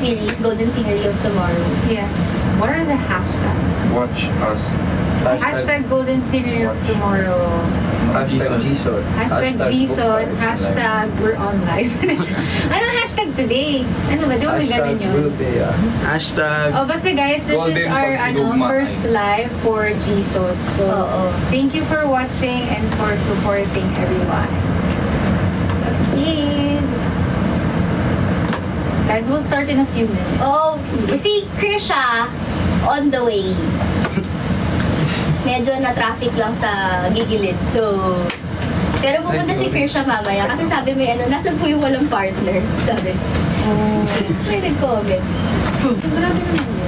series, Golden Scenery of Tomorrow. Yes. What are the hashtags? Watch us. Hashtag Golden Scenery of Tomorrow. Hashtag GSOT. Hashtag GSOT. Hashtag we're on live. Anong hashtag today? Ano ba? Di ba may ganun yun? Hashtag. Oh, basta guys, this is our first live for GSOT. So, thank you for watching and for supporting everyone. Please. Guys, we'll start in a few minutes. Oh, si Krisha on the way. Medyo na-traffic lang sa gigilid. So, pero pupunta si Krisha mamaya kasi sabi may nasan po yung walang partner? Sabi. May nag-comment. Marami naman yun.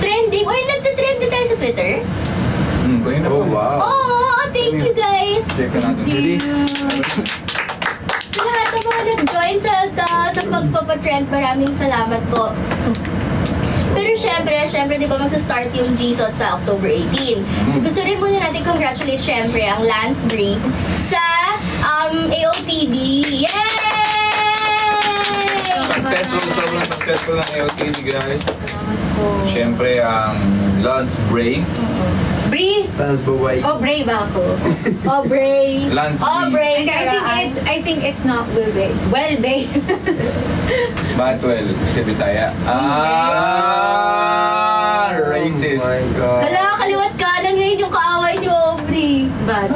Trending. Or nagtitrending tayo sa Twitter? Oh, wow. Oh, thank you guys. Check natin. Sa lahat ng mga nag-join sa pagpapatrend, maraming salamat po. Pero syempre, di ba magsa-start yung GSOT sa October 18. Gusto rin muna natin congratulate syempre ang Lance Brie sa AOTD. Yay! Sobrang successful ng AOTD, guys. Syempre, ang Lance Brie. Brie? Lance Baway. Oh, Brie ba ako? Oh, Brie. Lance Brie. I think it's not Wilbe. It's Welbe. Bakit 12? Kasi Bisaya. Racist. Oh my God. Hala, kaliwat kanan ngayon yung kaaway niyo, Brie. Bad.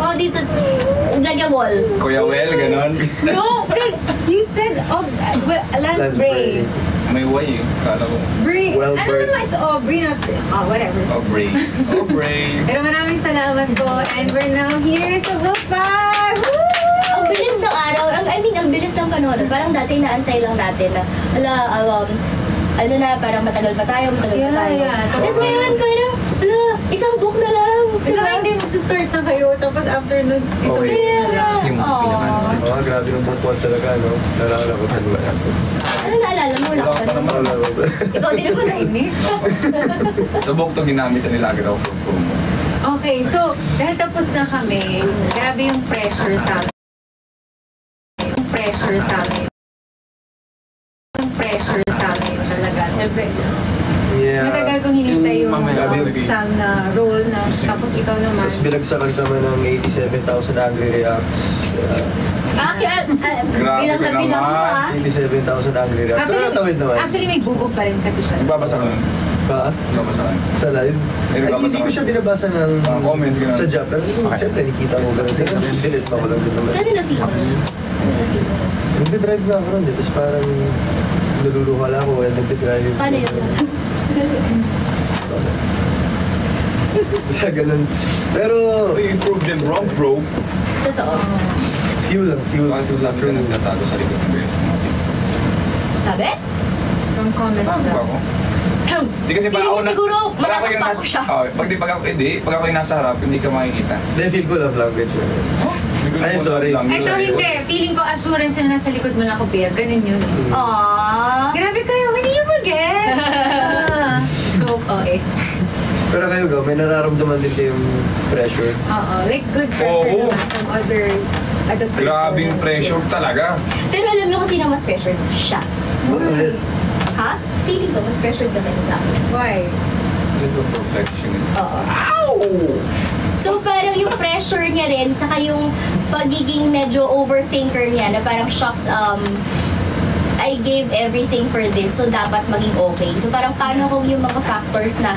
Oh, dito. Lagyan wall. Kuya Well, ganon. No, because you said Lance Brie. May way eh. Kala ko. Brie. Well, I don't know, it's Aubrey, not whatever. Aubrey. Pero maraming salamat po. And we're now here sa Bookbag! Ang bilis ng araw. Ang bilis ng panahon. Parang dati naantay lang natin na, parang matagal pa tayo. Tapos ngayon, parang, isang book na lang. Tsaka hindi magsistart na kayo. Tapos after nun, isang Kaya na lang. nga. Oh, grabe ng bukwan talaga, no? Nalala ko talaga. Ano naalala mo? Wala ka naman. Nalala ko. Ikaw din naman nainis. Sa book to ginamit na nila agad ako for promo. Okay, so, dahil tapos na kami, grabe yung pressure sa amin. Yung pressure sa amin. Yung pressure sa amin talaga. Siyempre, matagal kong hinintay yung Sam na role na, tapos ikaw naman. Tapos bilagsakan naman ng 87,000 angry reacts. Bilang na bilang mo 87,000 angry reacts. Pero natawid naman. Actually, may bubog pa rin kasi siya. Nagbabasa ka nun? Pa? Nagbabasa ka nun? Sa live? Ay, hindi ko siya binabasa ng comments, gano'n. sa job. Pero siyempre, nakikita ko gano'n. Delete pa ko lang din naman. Saan din na-feel? Nagde-drive na ako nun. Tapos parang naluluha lang ako. Nagde-drive. Paano yun? Sa ganun. Pero, Improved and wrong, bro. Totoo. fuel lang. Fuel Bakit lang. lagi ka nagtatago sa likod ng beses natin? Sabi? From comments Tama ba daw. ako? Hindi kasi Feeling ko siguro, malakot pa ako siya. Pag ako yung nasa harap, hindi ka makikita. Then feel ko love language. Ay, sorry. Ito hindi. Feeling ko assurance na nasa likod mo na ako, Bear. Ganun yun. Aww. Grabe kayo, hindi nyo mag-get. So, okay. Pero kayo go, may nararamdaman din kayong pressure. Oo, like good pressure Oo. naman from other Grabe yung pressure talaga. Pero alam niyo kung sino mas pressured? Siya. Bakit? Ha? Feeling ko mas pressured ka sa akin. Why? Ito perfectionist. Oo. Ow! So parang yung pressure niya rin, saka yung pagiging medyo overthinker niya na parang shocks, I gave everything for this, so dapat maging okay. So parang paano kung yung mga factors na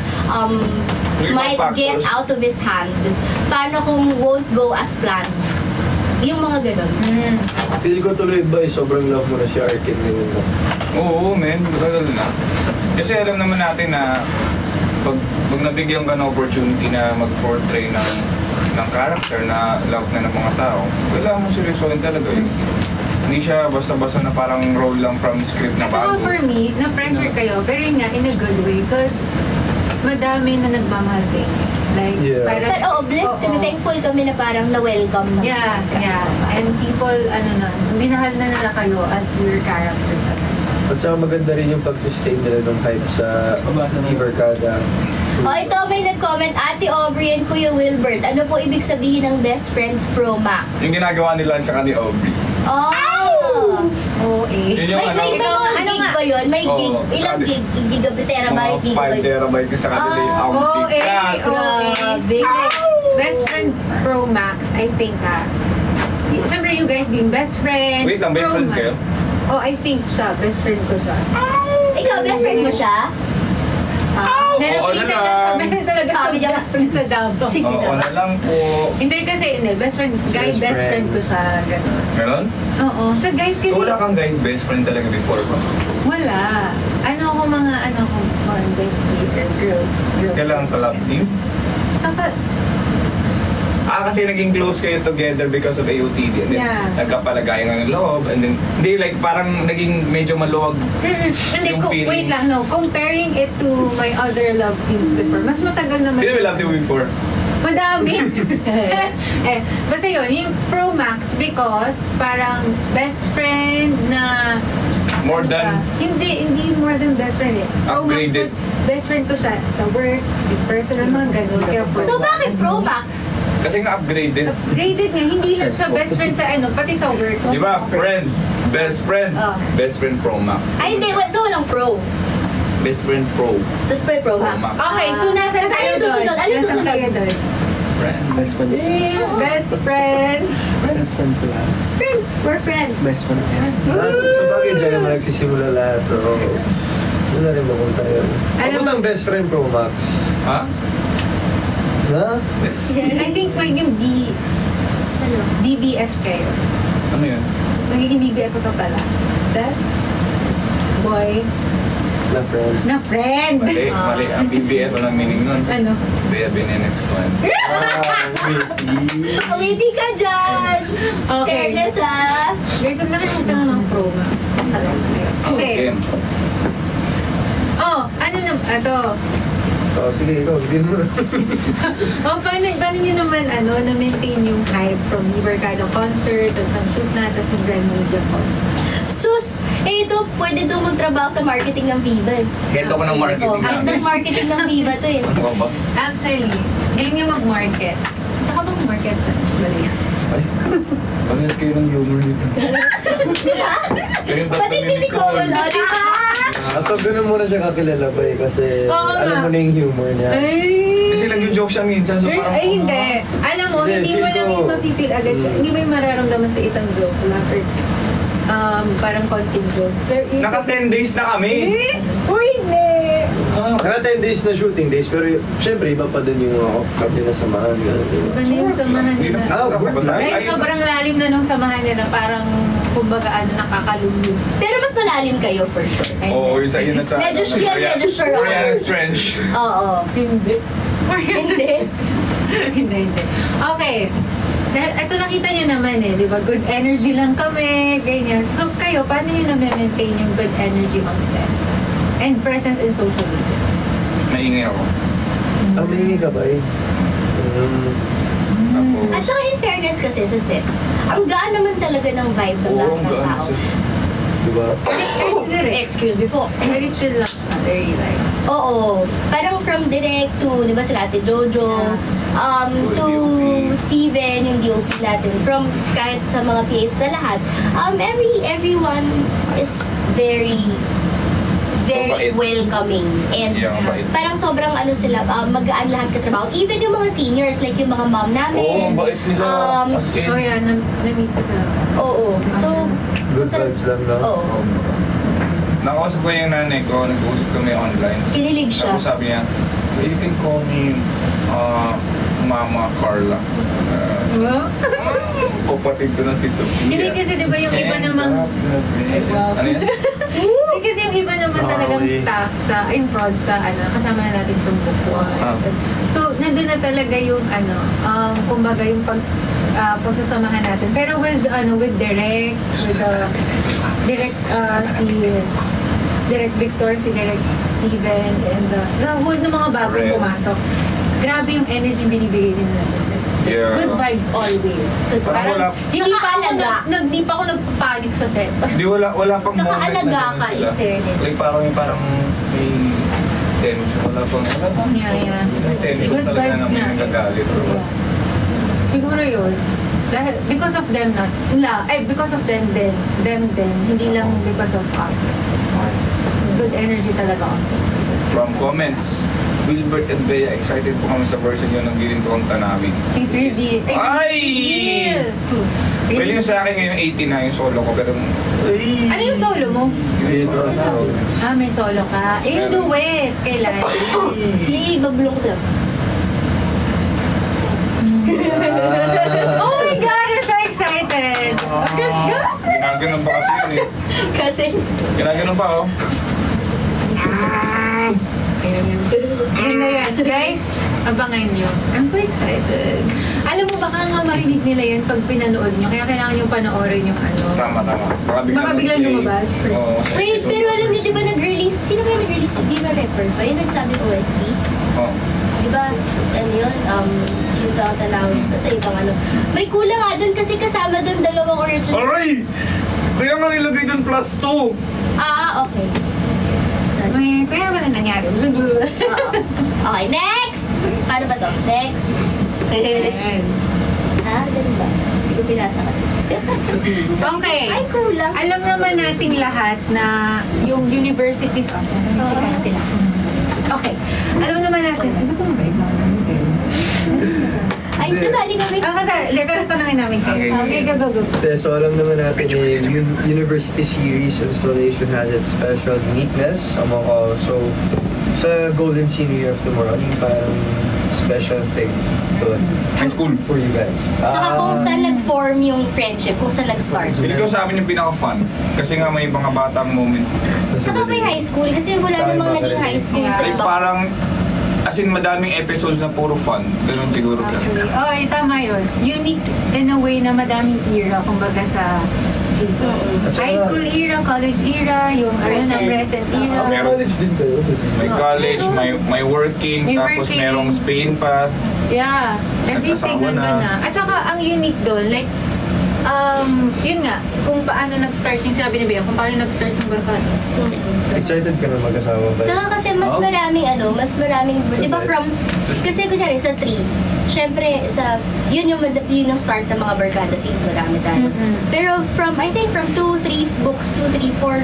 might get out of his hand, paano kung won't go as planned? Yung mga ganun. Feel ko tuloy ba, sobrang love mo na si Arkin ngayon. Oo, men. Matagal na. Kasi alam naman natin na pag nabigyan ka ng opportunity na mag-portray ng character na love na ng mga tao, kailangan mo seryosohin talaga yun. Hindi siya basta-basta na parang role lang from script na Kasi bago. for me, na-pressure kayo, pero yun nga, in a good way, because madami na nagmamahal sa inyo. Like, Yeah. Pero blessed kami, thankful kami na parang na-welcome na. Yeah. And people, minahal na nila kayo as your characters. At saka maganda rin yung pag-sustain nila ng hype sa Ibercada. Ito may nag-comment, Ate Aubrey and Kuya Wilbert, ano po ibig sabihin ng Best Friends Pro Max? Yung ginagawa nila sa ni Aubrey. Oh! Oo eh. Yun yung May ano, mga Ano gig nga? ba yun? May Oo, gig. Ilang sabi- gig? Gigabyte, terabyte, mga 5 terabyte ka sa kanila yung Ah, Oo outing. eh. Yan. Grabe. Best friends Pro Max, I think Siyempre you guys being best friends. Wait lang, best Pro friends Max. kayo? Oh, I think siya. Best friend ko siya. Ikaw, best friend mo siya? Nalapitan ano na siya. lang. Meron talaga Sabi siyang niya. best friend sa Davao. Sige Oo, na. na lang po. Hindi kasi, best friend, guy Best best friend friend. ko siya. Ganun. Meron? Oo. So guys kasi, So, wala kang guys best friend talaga before ba? wala. Mga bestie or girls. Kailangan ka love team? Saka, Kasi naging close kayo together because of AOTD and then Yeah. nagkapalagayan ng loob and then hindi like parang naging medyo maluwag hindi, yung feelings. wait lang, no. Comparing it to my other love teams before, mas matagal naman. Sino may love team before? Madami. Basta yun, yung Pro Max because parang best friend na More ano than? ba? Hindi more than best friend eh. Pro Max Upgraded. was best friend ko siya sa work, yung personal mga ganun. Kaya Pro So, Max. bakit Pro Max? Kasi nga upgraded. Upgraded nga, hindi lang siya best friend sa pati sa work. Di ba? Friend. Best friend. Oh. Best friend Pro Max. Ay, hindi. So, walang Pro. Best friend Pro. Tapos pa Pro Max. Max. Okay, so nasa Tapos ano yung susunod? Ano yung Nasa susunod? kayo doon? Friend. Best friend. Best friend. Best friend plus. Friends. We're friends. Best friend S. Sa bagay dyan naman nagsisimula lahat. So, wala rin mapunta yun. Alam- Papuntang best friend Pro Max. Ha? Ha? I think magiging BBF kayo. Ano yun? Magiging BBF ko pa pala. Best boy Na friend. na friend. Mali. Mali. Ang BBF walang meaning nun. Ano? Bea Benenes friend. Witty ka dyan! Okay. Fairness, ah. Guys, huwag nakikita nga ng Pro Max. Okay. Game. Oh, ano na, ito. Oh, sige, ikaw. Hindi mo na. Oh, paano nyo naman, na-maintain yung hype from Livercado concert, tapos nag-shoot na, tapos yung Grand Media Con. Sus! Ito, pwede itong magtrabaho sa marketing ng Viva. Head ako ng marketing Oh, head ng namin. marketing ng Viva to eh. Ano ba? Actually, galing niya mag-market. Saan ka bang market? Bali. Ay. Pag-gas kayo ng humor dito. Pati ni Nicole, oh, di ba? So, ganun muna siya kakilala ba eh. Kasi Oo alam nga. mo na yung humor niya. Ay! Kasi nag-joke siya minsan so parang... Ay, hindi. Alam mo, Hindi, hindi mo feel lang ko- yung mapipil agad. Hindi mo yung mararamdaman sa isang joke lang. Or, parang konting joke. Pero yung- Naka 10 days na kami. Eh? Uy, hindi! Naka 10 days na shooting days, pero syempre iba pa din yung off-cut nila samahan. Ganun, diba? Ano yung samahan nila? Ay, sobrang lalim na nung samahan nila. Parang, kumbaga, nakakalumyo. Pero mas malalim kayo for sure. Oo, isa yun na sa... Medyo sure, medyo sure ako. Mariana Trench. Oo. Hindi. Hindi. Hindi. Okay. Dahil ito nakita nyo naman di ba? Good energy lang kami, ganyan. So kayo, paano nyo na-maintain yung good energy on set? And presence in social media? Naingay ako. Ang tingin ka ba eh? At Tapos... saka in fairness kasi sa set, ang gaan naman talaga ng vibe ng Oo, lahat ang ng gaan tao. sa... Diba? Excuse me po. Very chill lang siya. Very like... Oo. Parang from direct to, di ba sila Ate Jojo, to DOP. Steven, yung DOP natin, from kahit sa mga PAs sa lahat, everyone is very Mabait. welcoming and Yeah, mabait. parang sobrang sila, magaan lahat katrabaho. Even yung mga seniors, like yung mga mom Oo, namin. ang bait nila. As in. Oh yeah, na-meet ko na. Oo. So, Good masarap- vibes lang, no? Oo. Nakausap ko yung nanay ko, nag-uusap kami online. Kinilig siya. Tapos sabi niya, you can call me Mama Carla. Wow. Kapatid ko na si Sophia. Hindi kasi di ba yung iba And namang... sarap na bread. Wow. Ano yan? Hindi kasi yung iba naman talagang Okay. staff sa, yung prod sa, kasama na natin from Bukwan. Ah. So, nandun na talaga yung, kumbaga yung pagsasamahan natin. Pero with Direk, with Direk, Direk Victor, si Direk Steven, and the whole ng mga bagong Correct. pumasok. Grabe yung energy binibigay nila sa set. Yeah. Good vibes always. Parang wala- hindi pa ako Alaga. hindi pa ako nagpapanik sa set. Di wala pang Saka moment alaga na ganun ka, sila. in fairness. Like parang may tension. Wala pang Yeah. May tension Good talaga vibes na may nga. nagagalit. Yeah. Siguro yun. Dahil, because of them because of them din, hindi lang because of us. Good energy talaga also. From comments, Wilbert and Bea, excited po kami sa version yun ng Gilinto ang Tanawin. He's really, Ay! Well, yung sa akin ngayon 80 na yung solo ko, pero... Ano yung solo mo? May solo ka. Yung duet. Kailan? Yung ibablong sa... Oh my God! I'm so excited! Ginaganon pa kasi yun eh. Kasi... Ginaganon pa oh. Yun na yan. Guys, abangan nyo. I'm so excited. Alam mo, baka nga marinig nila yan pag pinanood nyo. Kaya kailangan nyo panoorin yung ano. Tama. Baka biglang lumabas. Oo. Wait, pero alam niyo, di ba nag-release? Sino ba yung nag-release? Viva Record ba? Yung nagsabi OST? Oo. Di ba? Ano yun? Yung tatanawin. Basta ibang ano. May kulang nga dun kasi kasama dun dalawang original. Aray! Kaya nga nilagay dun plus 2. Okay. Kaya wala nangyari. Oo. Okay, next! Paano ba to? Next. Ganun ba? Hindi ko pinasa kasi. Okay. Ay, kulang. Alam naman nating lahat na yung universities... sila. Okay. Alam naman natin... Ay, gusto mo ba ikaw? Ay, kasali kami. Hindi, pero tanongin namin kayo. Okay, go. So alam naman natin yung University Series installation has its special uniqueness among all. So sa Golden Senior Year of Tomorrow, ano yung parang special thing doon? High school. For you guys. Tsaka kung saan nag-form yung friendship, kung saan nag-start. Pili ko sa amin yung pinaka-fun. Kasi nga may mga batang moment. Tsaka may high school, kasi wala namang naging high school sa Like iba. parang... As in, madaming episodes na puro fun. Ganun siguro lang. Actually, tama yun. Unique in a way na madaming era, kumbaga sa GSO. High school era, college era, yung present era. College din kayo. May college, may working, May tapos working. merong Spain pa. Yeah, everything Nagkasama nandun na. na. At saka, ang unique doon, like, yun nga, kung paano nag-start yung sabi ni Bea, kung paano nag-start yung barkada. Excited ka na mag-asawa ba? Tsaka kasi mas maraming, di ba from, kasi kunyari sa 3, syempre yun yung start ng mga barkada since marami tayo. Pero I think from 2, 3 books, 2, 3, 4,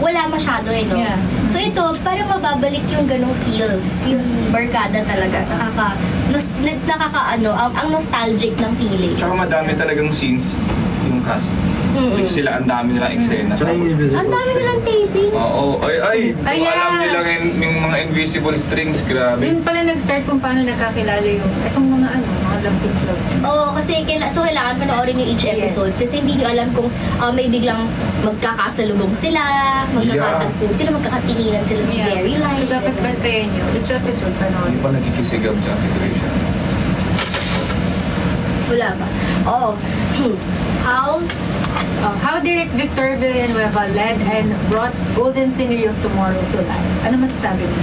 wala masyado no? Yeah. So ito, parang mababalik yung ganong feels, yung barkada talaga, ang nostalgic ng feeling. Tsaka madami talagang scenes yung cast. Like sila, ang dami nilang eksena. Tsaka yung invisible Ang dami string. nilang taping. Oo. Kung Ayan. alam nilang yung mga invisible strings, grabe. Doon pala nag-start kung paano nagkakilala yung, kung mga love things. Oo, kasi kailangan panoorin yung each episode kasi hindi nyo alam kung may biglang magkakasalubong sila, magkakatagpo sila, magkakatinginan sila ng very life. So, dapat bantayan nyo. Each episode, Hindi panoorin. pa nagkikisigab dyan si Krisha. Wala ba? Oo. How Direct Victor Villanueva led and brought Golden Scenery of Tomorrow to life. Ano masasabi mo?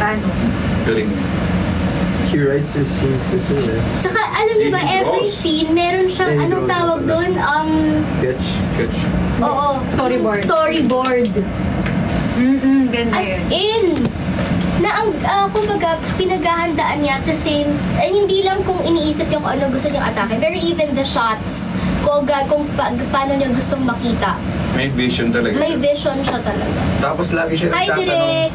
Paano? Galing. He writes his scenes kasi Saka, alam niyo ba, every scene, meron siyang, Lady anong Rose tawag pala. doon? sketch. Catch. Oo. Storyboard. Storyboard. Ganda As yun. in, na kumbaga, pinaghahandaan niya at the same, hindi lang kung iniisip niyo kung ano gusto niyang atake, pero even the shots, kung paano niya gustong makita. May vision talaga May siya. vision siya talaga. Tapos lagi siya Hi, Direk!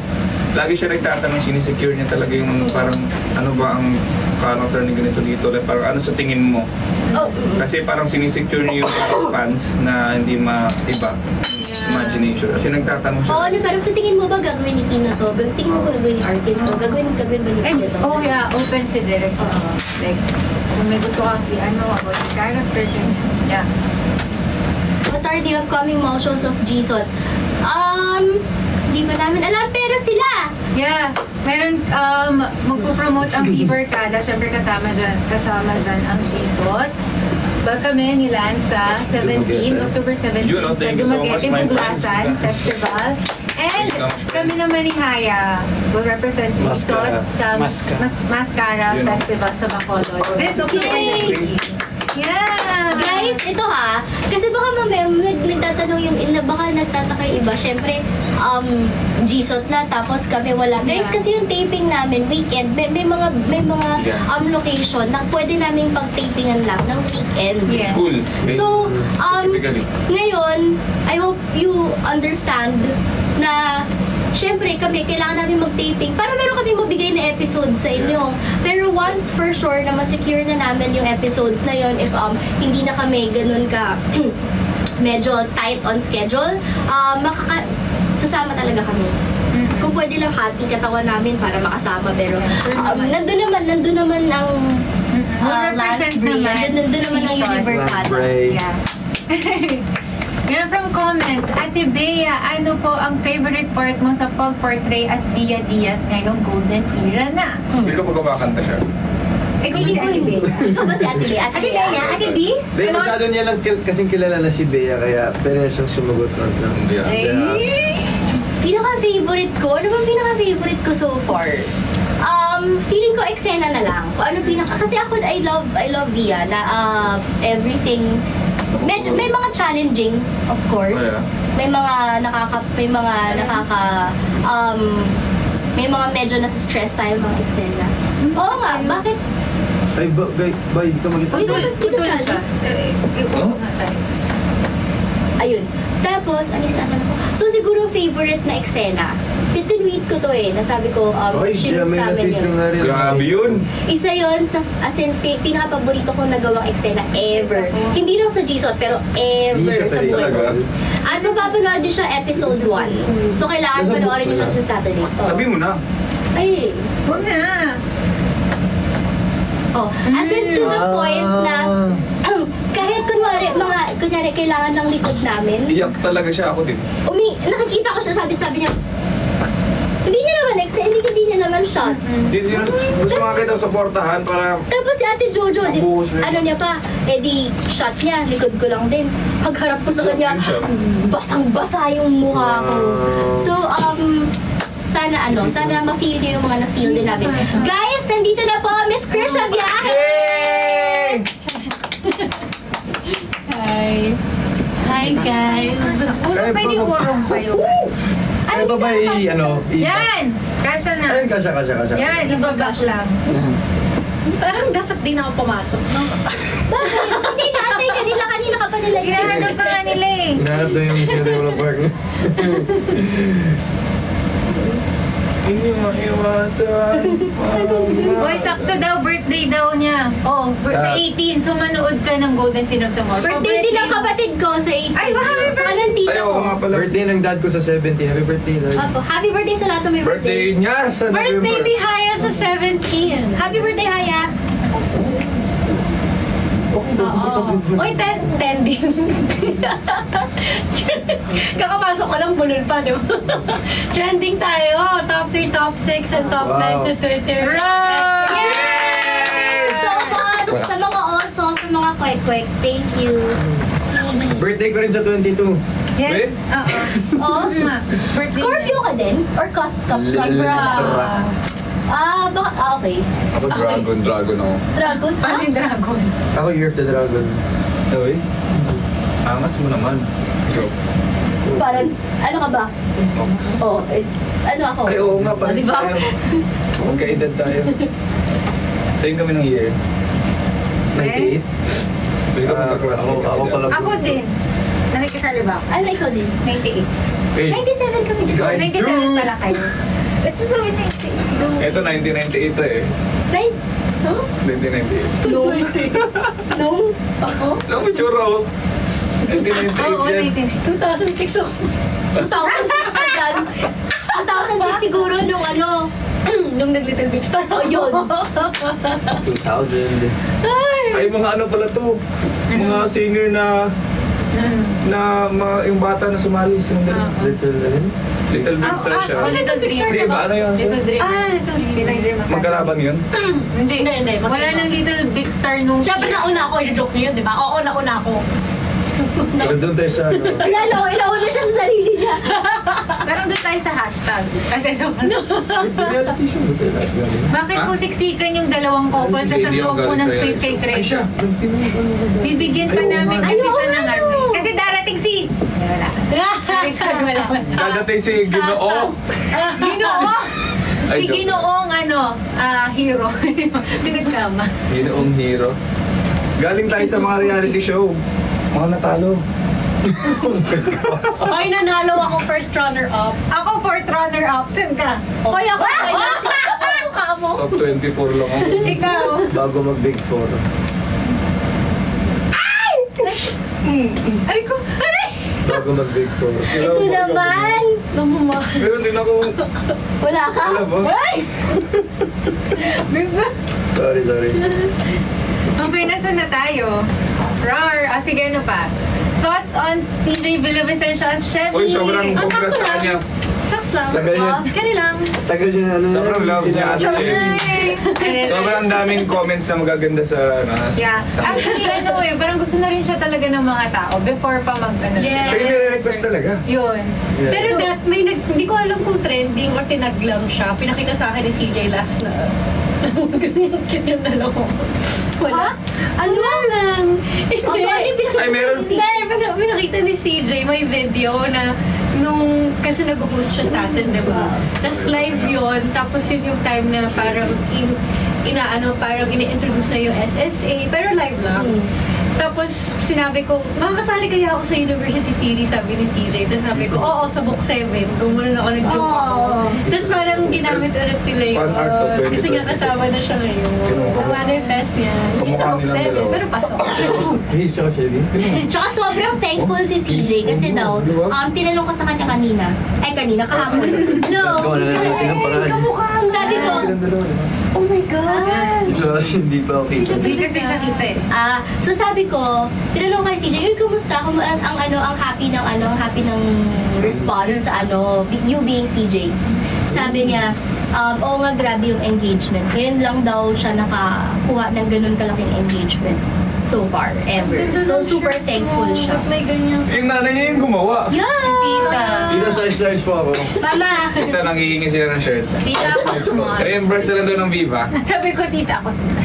Lagi siya nagtatanong, sinisecure niya talaga yung parang ano ba ang character ni ganito dito. Parang ano sa tingin mo? Oh. Kasi parang sinisecure niya yung fans na hindi maiba imagination. Kasi nagtatanong siya. Oo, parang sa tingin mo ba gagawin ni Kino to? Tingin mo ba gagawin ni Arkin to? Gagawin ba ni And, Kino to? oh yeah, open si Derek. Like, kung may gusto kang about the character, yeah. What are the upcoming motions of Jisoo? Hindi pa namin alam, pero sila! Yeah, meron magpo-promote ang Fever Kada. Siyempre kasama dyan ang Jisoo. Welcome ni Lanza, 17, October 17 Yun, sa thank you so much, Dumaguete my Buglasan friends. Festival. And Thank you so much. kami naman ni Haya will represent Jisoo Mascara. sa Mascara Yun. Festival sa Bacolod. This October Yay! 19. Yeah! Guys, ito ha, kasi baka mamaya baka magtataka yung iba, syempre, Gisot na, tapos kami wala. Guys, kasi yung taping namin, weekend, may mga location na pwede namin pag-tapingan lang ng weekend. Yeah. School. So, Specifically. ngayon, I hope you understand na syempre kami, kailangan namin mag-taping para meron kami mabigay na episode sa inyo. Pero once for sure na ma-secure na namin yung episodes na yon, if hindi na kami ganun ka medyo tight on schedule, sasama talaga kami. Kung pwede lang hati katawan namin para makasama, pero nandun naman ang last 100% break. naman. Nandun naman ang Season. Univercado. Yeah. Ngayon from comments, Ate Bea, ano po ang favorite part mo sa pag-portray as Bea Diaz ngayong golden era na? Hindi ko magkakanta siya. Ikaw ba si Ate Bea? Ikaw ba si Ate B? Ate B? Ate B? Dahil masyado niya lang kasing kilala na si Bea, kaya pwede siyang sumagot ng Pinaka-favorite ko? Ano bang pinaka-favorite ko so far? Feeling ko eksena na lang. Kung ano kasi ako I love Via na everything medyo may mga challenging, of course. Oh, yeah. May mga medyo nasa-stress tayo mga eksena. Oo nga, bakit? Ay, ba, hindi ka magkita? Dito siya. Oh? Ayun. Tapos, ano yung sinasabi ko? So, siguro favorite na eksena. Pinitweet ko to nasabi ko, shinook namin yun. Grabe yun. Isa yun, as in, pinaka-paborito kong nagawang eksena ever. Hindi lang sa Gisot, pero ever sa buhay ko. At mapapanood din siya episode 1. So, kailangan panoorin nyo lang sa Saturday. Sabi mo na. Ay. Huwag na. As in, to the point na, kahit kunyari, kailangan ng likod namin, Iyak talaga siya, ako din. nakikita ko siya, sabi niya, hindi niya naman shot. Dito yun, gusto nga kita supportahan para... Tapos si Ate Jojo, Buhos mo. ano niya pa, di shot niya, likod ko lang din. Pagharap ko sa kanya, basang-basa yung mukha ko. So, sana ma-feel niyo yung mga na-feel din namin. Guys, nandito na po, Miss Krisha Biyahe! Yay! Hi guys. Pwede urong pa yun. Ano ba ba Yan! Kasha na. Ayun, kasha. Yan, ibabak lang. Parang dapat din ako pumasok, no? Bakit? Hindi na, ate, kanina ka pa nila. Hinahanap ka nga nila eh. Hinahanap daw yung Cinderella Park. Hindi maiwasan. Boy, sakto daw, birthday daw niya. Sa 18, so manood ka ng Golden Scene of Tomorrow. Birthday din ang kapatid ko sa 18. Ay, happy Saka ng tita Ayaw ko. ko nga pala. Birthday ng dad ko sa 70. Happy birthday, Lord. Apo, happy birthday sa lahat ng may Birthday birthday. niya sa Birthday November. ni Haya sa 17. Happy birthday, Haya. Uy, 10 din. Kakapasok ka ng bulol pa, di ba? Trending tayo. Top 3, top 6, and top 9 sa Twitter. Yay! So much sa mga oso, sa mga kwek-kwek. Thank you. Birthday ko rin sa 22. Yan? Eh? Oo. Birthday Scorpio ka din? Or Libra? Okay. Ako dragon ako. Dragon? Paano yung dragon? Ako Year of the Dragon. Uy, angas mo naman. Joke. Parang, ano ka ba? Ano ako? Ay, oo nga, palis Diba? tayo. Magkaedad tayo. Same kami ng year. 98. Pwede ka magkaklase. Ako pala. Ako din. Nakikisali ba ako? Ano ikaw din? 98. 97 kami. Ikaw? 97 pala kayo. Ito sa akin 98. Ito 1998 eh. Right? Huh? 1998. Nung? Ako? Alam mo, tsura ako. 1998 yan. 2006 ako. 2006 na dyan. 2006 siguro nung Nung nag-Little Big Star ako. yun. 2000. Ay, mga ano pala to. Mga singer na yung bata na sumali sa Little Big Star siya. Little Dream. Di ba? Ano yun? Little Dream. Little Dream. Magkalaban yun? Hindi. Wala nang Little Big Star nung... Siyempre nauna ako, yung joke niyo yun, di ba? Oo, nauna ako. Pero doon tayo sa ano. Ilauna siya sa sarili niya. Pero doon tayo sa hashtag. Reality show ba tayo lahat yan? Bakit Ha? po siksikan yung dalawang couple Hindi, tapos ang hindi luwag ako po ng galit space sa'yo. kay Ay Chris? siya! Bibigyan pa Ay, oo namin nga. kasi Ay, oo siya nga, ng no. Kasi darating si... Wala. Sorry. Dadatay si Ginoo. Ginoo! Ay, Si joke. Ginoong hero. Pinagsama. Ginoong hero. Galing tayo sa mga reality show. Mga natalo. Ay, nanalo ako first runner-up. Ako fourth runner-up. Saan ka? Hoy, ako final six. Ano mukha mo? Top 24 lang ako. Ikaw. Bago mag-Big Four. Aray ko! Aray! Bago mag-Big Four. Ito naman! Namumahal. Meron din ako. Wala ka? Wala ba? Ay! Gusto. Sorry. Okay, nasa na tayo? Rar! Sige, ano pa? Thoughts on CJ Villavicencio as Chevy? Uy, sobrang Ah, congrats sakto sa lang. kanya. Sucks lang. Sa ganyan. Kani lang. Tagal niya ano. Sobrang love niya as Chevy. Ay! Sobrang daming comments na magaganda sa... Yeah. Actually, parang gusto na rin siya talaga ng mga tao before pa Yes. Siya yung nire-request talaga. Yun. Yeah. Pero that, hindi ko alam kung trending or tinag lang siya. Pinakita sa akin ni CJ last na. Ganyan na lang ako. Wala. Ano lang? Oh, sorry, pinakita Ay, meron. sa Hindi, pinakita ni CJ may video na nung kasi nag-host siya sa atin, di ba? Tapos live yun, tapos yun yung time na parang parang ini-introduce na yung SSA, pero live lang. Tapos sinabi ko, makakasali kaya ako sa University Series, sabi ni CJ. Tapos sabi ko, oo, sa book 7. Gumanon ako, nag-joke ako. Oh. Tapos parang ginamit ulit nila yun. Fan art of 2020. Kasi nga kasama na siya ngayon. Tama na yung test niya. Hindi Kamukha sa book nilang 7, dalawa. pero pasok. Hey, tsaka Chevy. Tsaka sobrang thankful si CJ kasi daw, tinanong ko sa kanya kanina. Kahapon. Hello? Gawa na lang natin ang paraan. Kamukha mo. Sabi ko, Silang dalawa. oh my God. Kasi hindi pa okay. Hindi kasi siya kita eh. So sabi ko, tinanong kay CJ, uy, kumusta? Ang happy ng response sa you being CJ. Sabi niya, oo nga, grabe yung engagement. So yun lang daw siya nakakuha ng ganun kalaking engagement so far, ever. So super thankful siya. Ba't may ganyan? Yung nanay niya yung gumawa. Yeah! Tita. Tita, size large po ako. Mama! Ito, nangihingi sila ng shirt. Tita ako small. Reimburse na lang doon ng Viva. Sabi ko, tita ako small.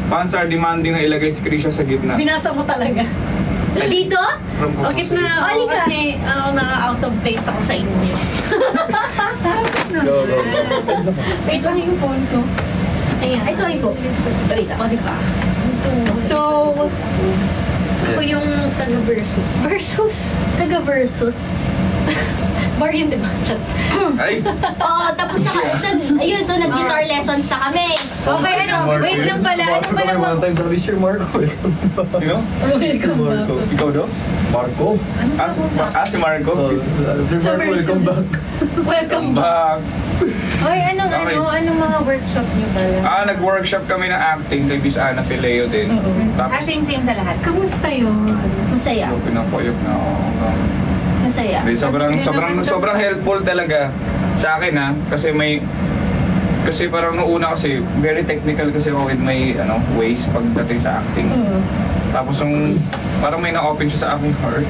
Fans are demanding na ilagay si Krisha sa gitna. Binasa mo talaga. Dito? Bakit na ako Oli ka. kasi out of place ako sa inyo. Go. Wait lang yung phone ko. Ayan. Ay, sorry po. Wait, O, diba? So, ako yung taga-versus. Versus? Taga-versus. Bar yun, diba? Chat. Ay! Oo, tapos ayun, so nag-guitar lessons na kami. Okay, wait lang pala. Ano Pumasok pala kami one time sa Mr. Marco. Sino? Welcome back. Marco. Ikaw daw? Marco? Si Marco? Oh, Sir Sa Marco, welcome back. Welcome back. Back. Hoy, Okay. anong mga workshop niyo pala? Nag-workshop kami ng acting kay Miss Ana Fileo din. Tapos, Same sa lahat. Kamusta yun? Masaya. pinapayok na ako. Masaya. Hindi, sobrang helpful talaga sa akin kasi parang nung una kasi very technical kasi ako with my ways pagdating sa acting. Tapos nung parang may na-open siya sa aking heart.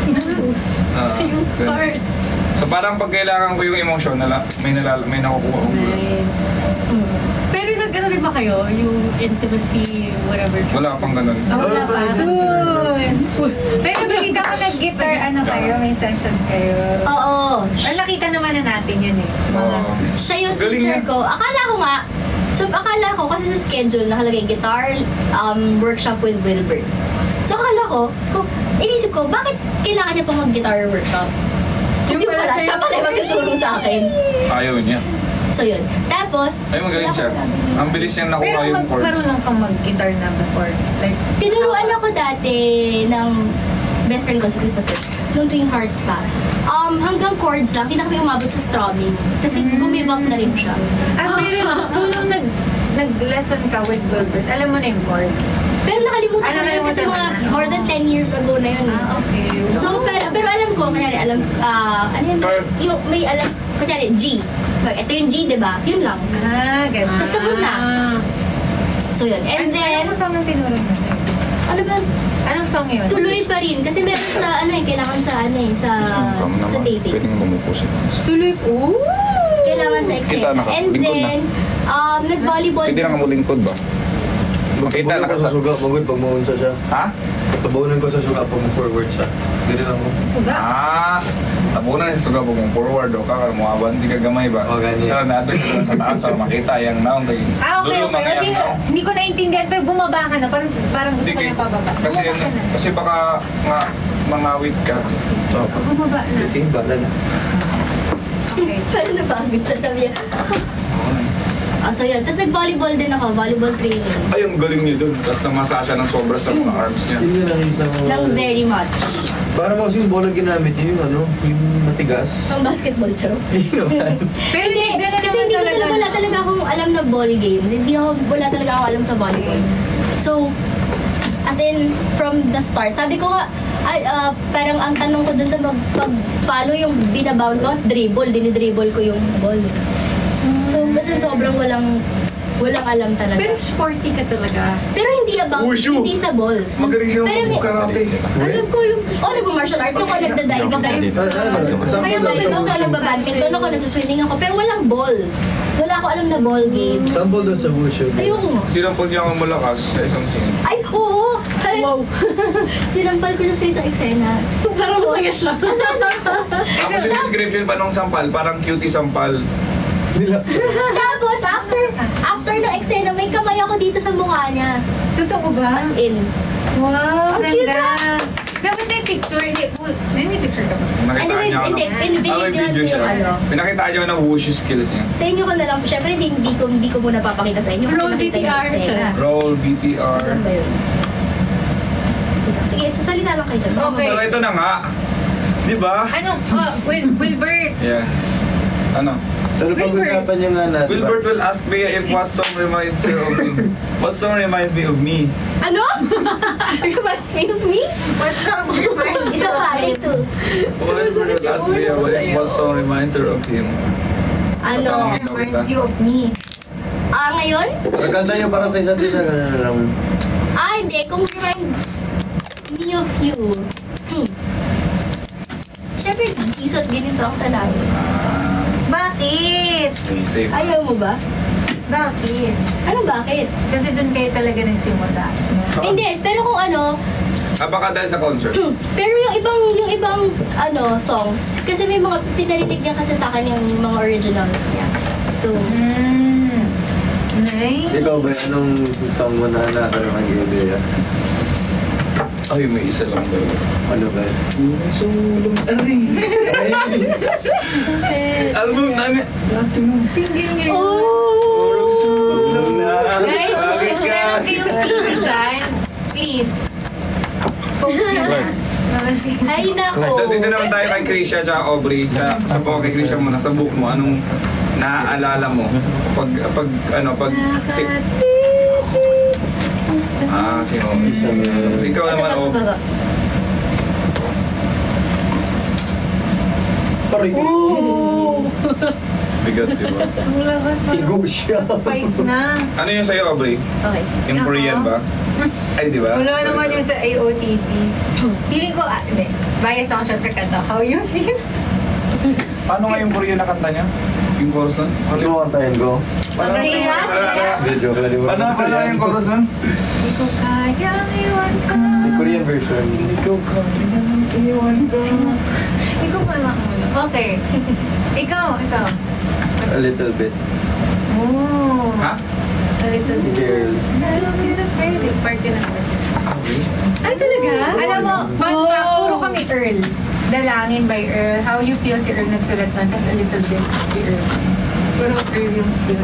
Yung ganun. part. So parang pag kailangan ko yung emotion, may nakukuha ko. Pero nagkaroon ba kayo? Yung intimacy, whatever. Wala pang ganun. Wala pa. Soon! Pero balita ko nag-guitar, kayo, may session kayo. Oo. Or nakita naman na natin yun eh. Oo. Siya yung Galing teacher niya. ko. Akala ko kasi sa schedule nakalagay guitar workshop with Wilbert. So inisip ko, bakit kailangan niya pang mag-guitar workshop? Kasi Yung pala siya pala yung magtuturo sa akin. Ayaw niya. So yun. Tapos, Ay, magaling siya. Ang bilis niyang nakuha Pero yung chords. magkaroon ka mag-guitar na before. Like, tinuruan ako dati ng best friend ko, si Christopher, nung Twin Hearts pa. Hanggang chords lang, hindi na kami umabot sa strumming. Kasi gumive up na rin siya. so nung nag-lesson ka with Wilbert, alam mo na yung chords? Pero nakalimutan ko na yun kasi mga more than 10 years ago na yun. Okay. So, pero alam ko, kunyari, ano yun? Yung may alam, kunyari, G. Ito yung G, di ba? Yun lang. Ganun. Tapos tapos na. So yun. And then, Anong song ang tinuro mo? ano ba? Anong song yun? Tuloy pa rin. Kasi meron sa, kailangan sa dating. Pwede nga bumupo siya. Tuloy po. Kailangan sa Kita eksena. na ka. And Lingkod na. then, nag-volleyball. Pwede na ka mo lingkod ba? Kita Tabunan ko sa suga, magod pag maunsa siya. Ha? Tabunan ko sa suga pag forward siya. Dili lang mo. Suga. Tabunan yung suga mong forward o ka, muaban, di ka gamay ba? O, ganyan. Pero natin ka sa taas, para makita yung naong kay Okay. dulo ng yang naong. Hindi ko naintindihan, pero bumaba ka na. Parang gusto ko Sige. na pababa. Kasi, Bumaba ka na. kasi baka mangawit ka. So, Bumaba na. Kasi bala na. Okay. Pero napagod siya, sabi niya. So yun. Tapos nag-volleyball din ako, volleyball training. ay, ang galing niya dun. Tapos namasa siya ng sobra sa mga arms niya. Hindi na nakita mo. Nang very much. Para mo kasing bola ginamit niyo yung ano, yung matigas. Pang basketball, charot. Yun naman. Pero Hindi, ganun kasi naman hindi ko talaga. talaga, wala talaga akong alam na ball game. Wala talaga ako alam sa volleyball. So, as in, from the start, sabi ko nga, parang ang tanong ko dun sa pag-follow yung binabounce ko, dribble, dinidribble ko yung ball. So, kasi sobrang walang alam talaga. Pero sporty ka talaga. Pero hindi about, Wushu! hindi sa balls. Magaling siya Pero mag-karate. Alam ko yung nag-martial arts ako, nagda-dive ako. Saan Kaya daw galing sa ako, nagbabadminton ako, nagsiswimming ako, pero walang ball. Wala ako alam na ball game. Sample daw sa wushu. Ayoko nga. Sinampol niya akong malakas sa isang scene. Ay, oo! wow. Sinampal ko na sa isang eksena. Parang masaya siya. Tapos yung description pa nung sampal, parang cutie sampal. Tapos, after ng eksena, may kamay ako dito sa mukha niya. Totoo ba? As in. Wow, Ang cute, ganda. Dapat may picture. Hindi, may picture ka ba? Nakita Hindi, niya ako hindi, ng- binidyohan may video ko siya. yung ano. Pinakita niya ako ng wushu skills niya. Sa inyo ko na lang, syempre hindi ko muna papakita sa inyo kasi Roll nakita niyo yung VTR eksena. siya. Roll, BTR. Saan ba yun? Sige, sasalita lang kayo dyan. Okay. So ito na nga. Di ba? Ano? Wilbert. Yeah. Ano? So, ano pag-usapan niya nga natin? Wilbert will ask me if what song reminds her of me. What song reminds me of me? Ano? Reminds me of me? What songs remind Isa pa, ito. Wilbert will ask me if what song reminds her of him. Ano? reminds you of me? Ngayon? Pagkanta niyo para sa isa't isa, gano'n lang. Hindi. Kung reminds me of you. Siyempre, isot ganito ang tanawin. Bakit? Stay safe. Ayaw mo ba? Bakit? Anong bakit? Kasi doon kayo talaga nagsimula. Hindi, pero kung ano, Baka dahil sa concert. pero yung ibang songs, kasi may mga pinarinig niya kasi sa akin yung mga originals niya. So, Nice. Ikaw ba, anong song mo na nakaroon ng idea? Ay, may isa lang daw. Ano ba? Sulong aring. Album namin. Platinum. Single ngayon. Purong sulong na. Guys, Bakit kung ka? meron kayong CD dyan, please. Post nyo na. ay nako. So, dito naman tayo kay Krisha at Aubrey. Sa po kay Krisha muna, sa book mo, anong naaalala mo? Pag si Aubrey. So, ikaw naman, Aubrey. Sorry. Bigat, di ba? Ang labas na. Igo siya. Spike na. Ano yung sa'yo, Aubrey? Okay. Yung Korean ba? Ay, di ba? Wala naman yung sa AOTT. Feeling ko, hindi. Bias ako syempre kanta. How you feel? Paano nga yung Korean na kanta niya? Yung chorus nun? Gusto mo kantahin ko? Sige nga, sige nga. Hindi, joke lang. Di ba? Paano yung chorus nun? Hindi ko kayang iwan ka. May Korean version. Ikaw ka, iwan ka. Hindi ko pala Okay. Ikaw. A little bit. Oh. Ha? A little bit. Girl. Little bit of music. Part yun ang verse. Ay, talaga? Alam mo, puro kami Earl. Dalangin by Earl. How you feel si Earl nagsulat nun. Tapos a little bit si Earl. Puro Earl yung feel.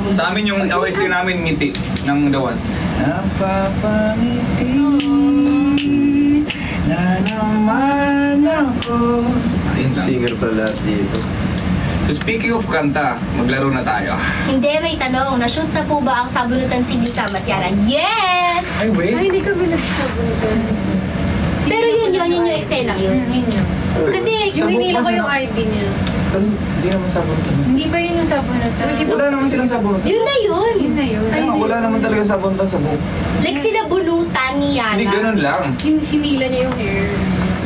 Sa amin yung OST namin ngiti ng The Ones. Napapangiti na naman ako. Ayun lang. Singer pala lahat dito. So speaking of kanta, maglaro na tayo. Hindi, may tanong. Na-shoot na po ba ang Sabunutan City sa Matiara? Yes! Ay, wait. Ay, hindi kami nagsasabunutan. Pero yun yung eksena yun. Yun. Kasi, Yung hinila ko yung ID niya. Pero hindi naman sabunutan. Hindi pa yun yung sabunutan. Wala naman silang sabunutan. yun na yun. Yun na yun. Wala naman talaga sabunutan sa buhok. Like sinabunutan ni Yana. Hindi, ganun lang. Hinila niya yung hair.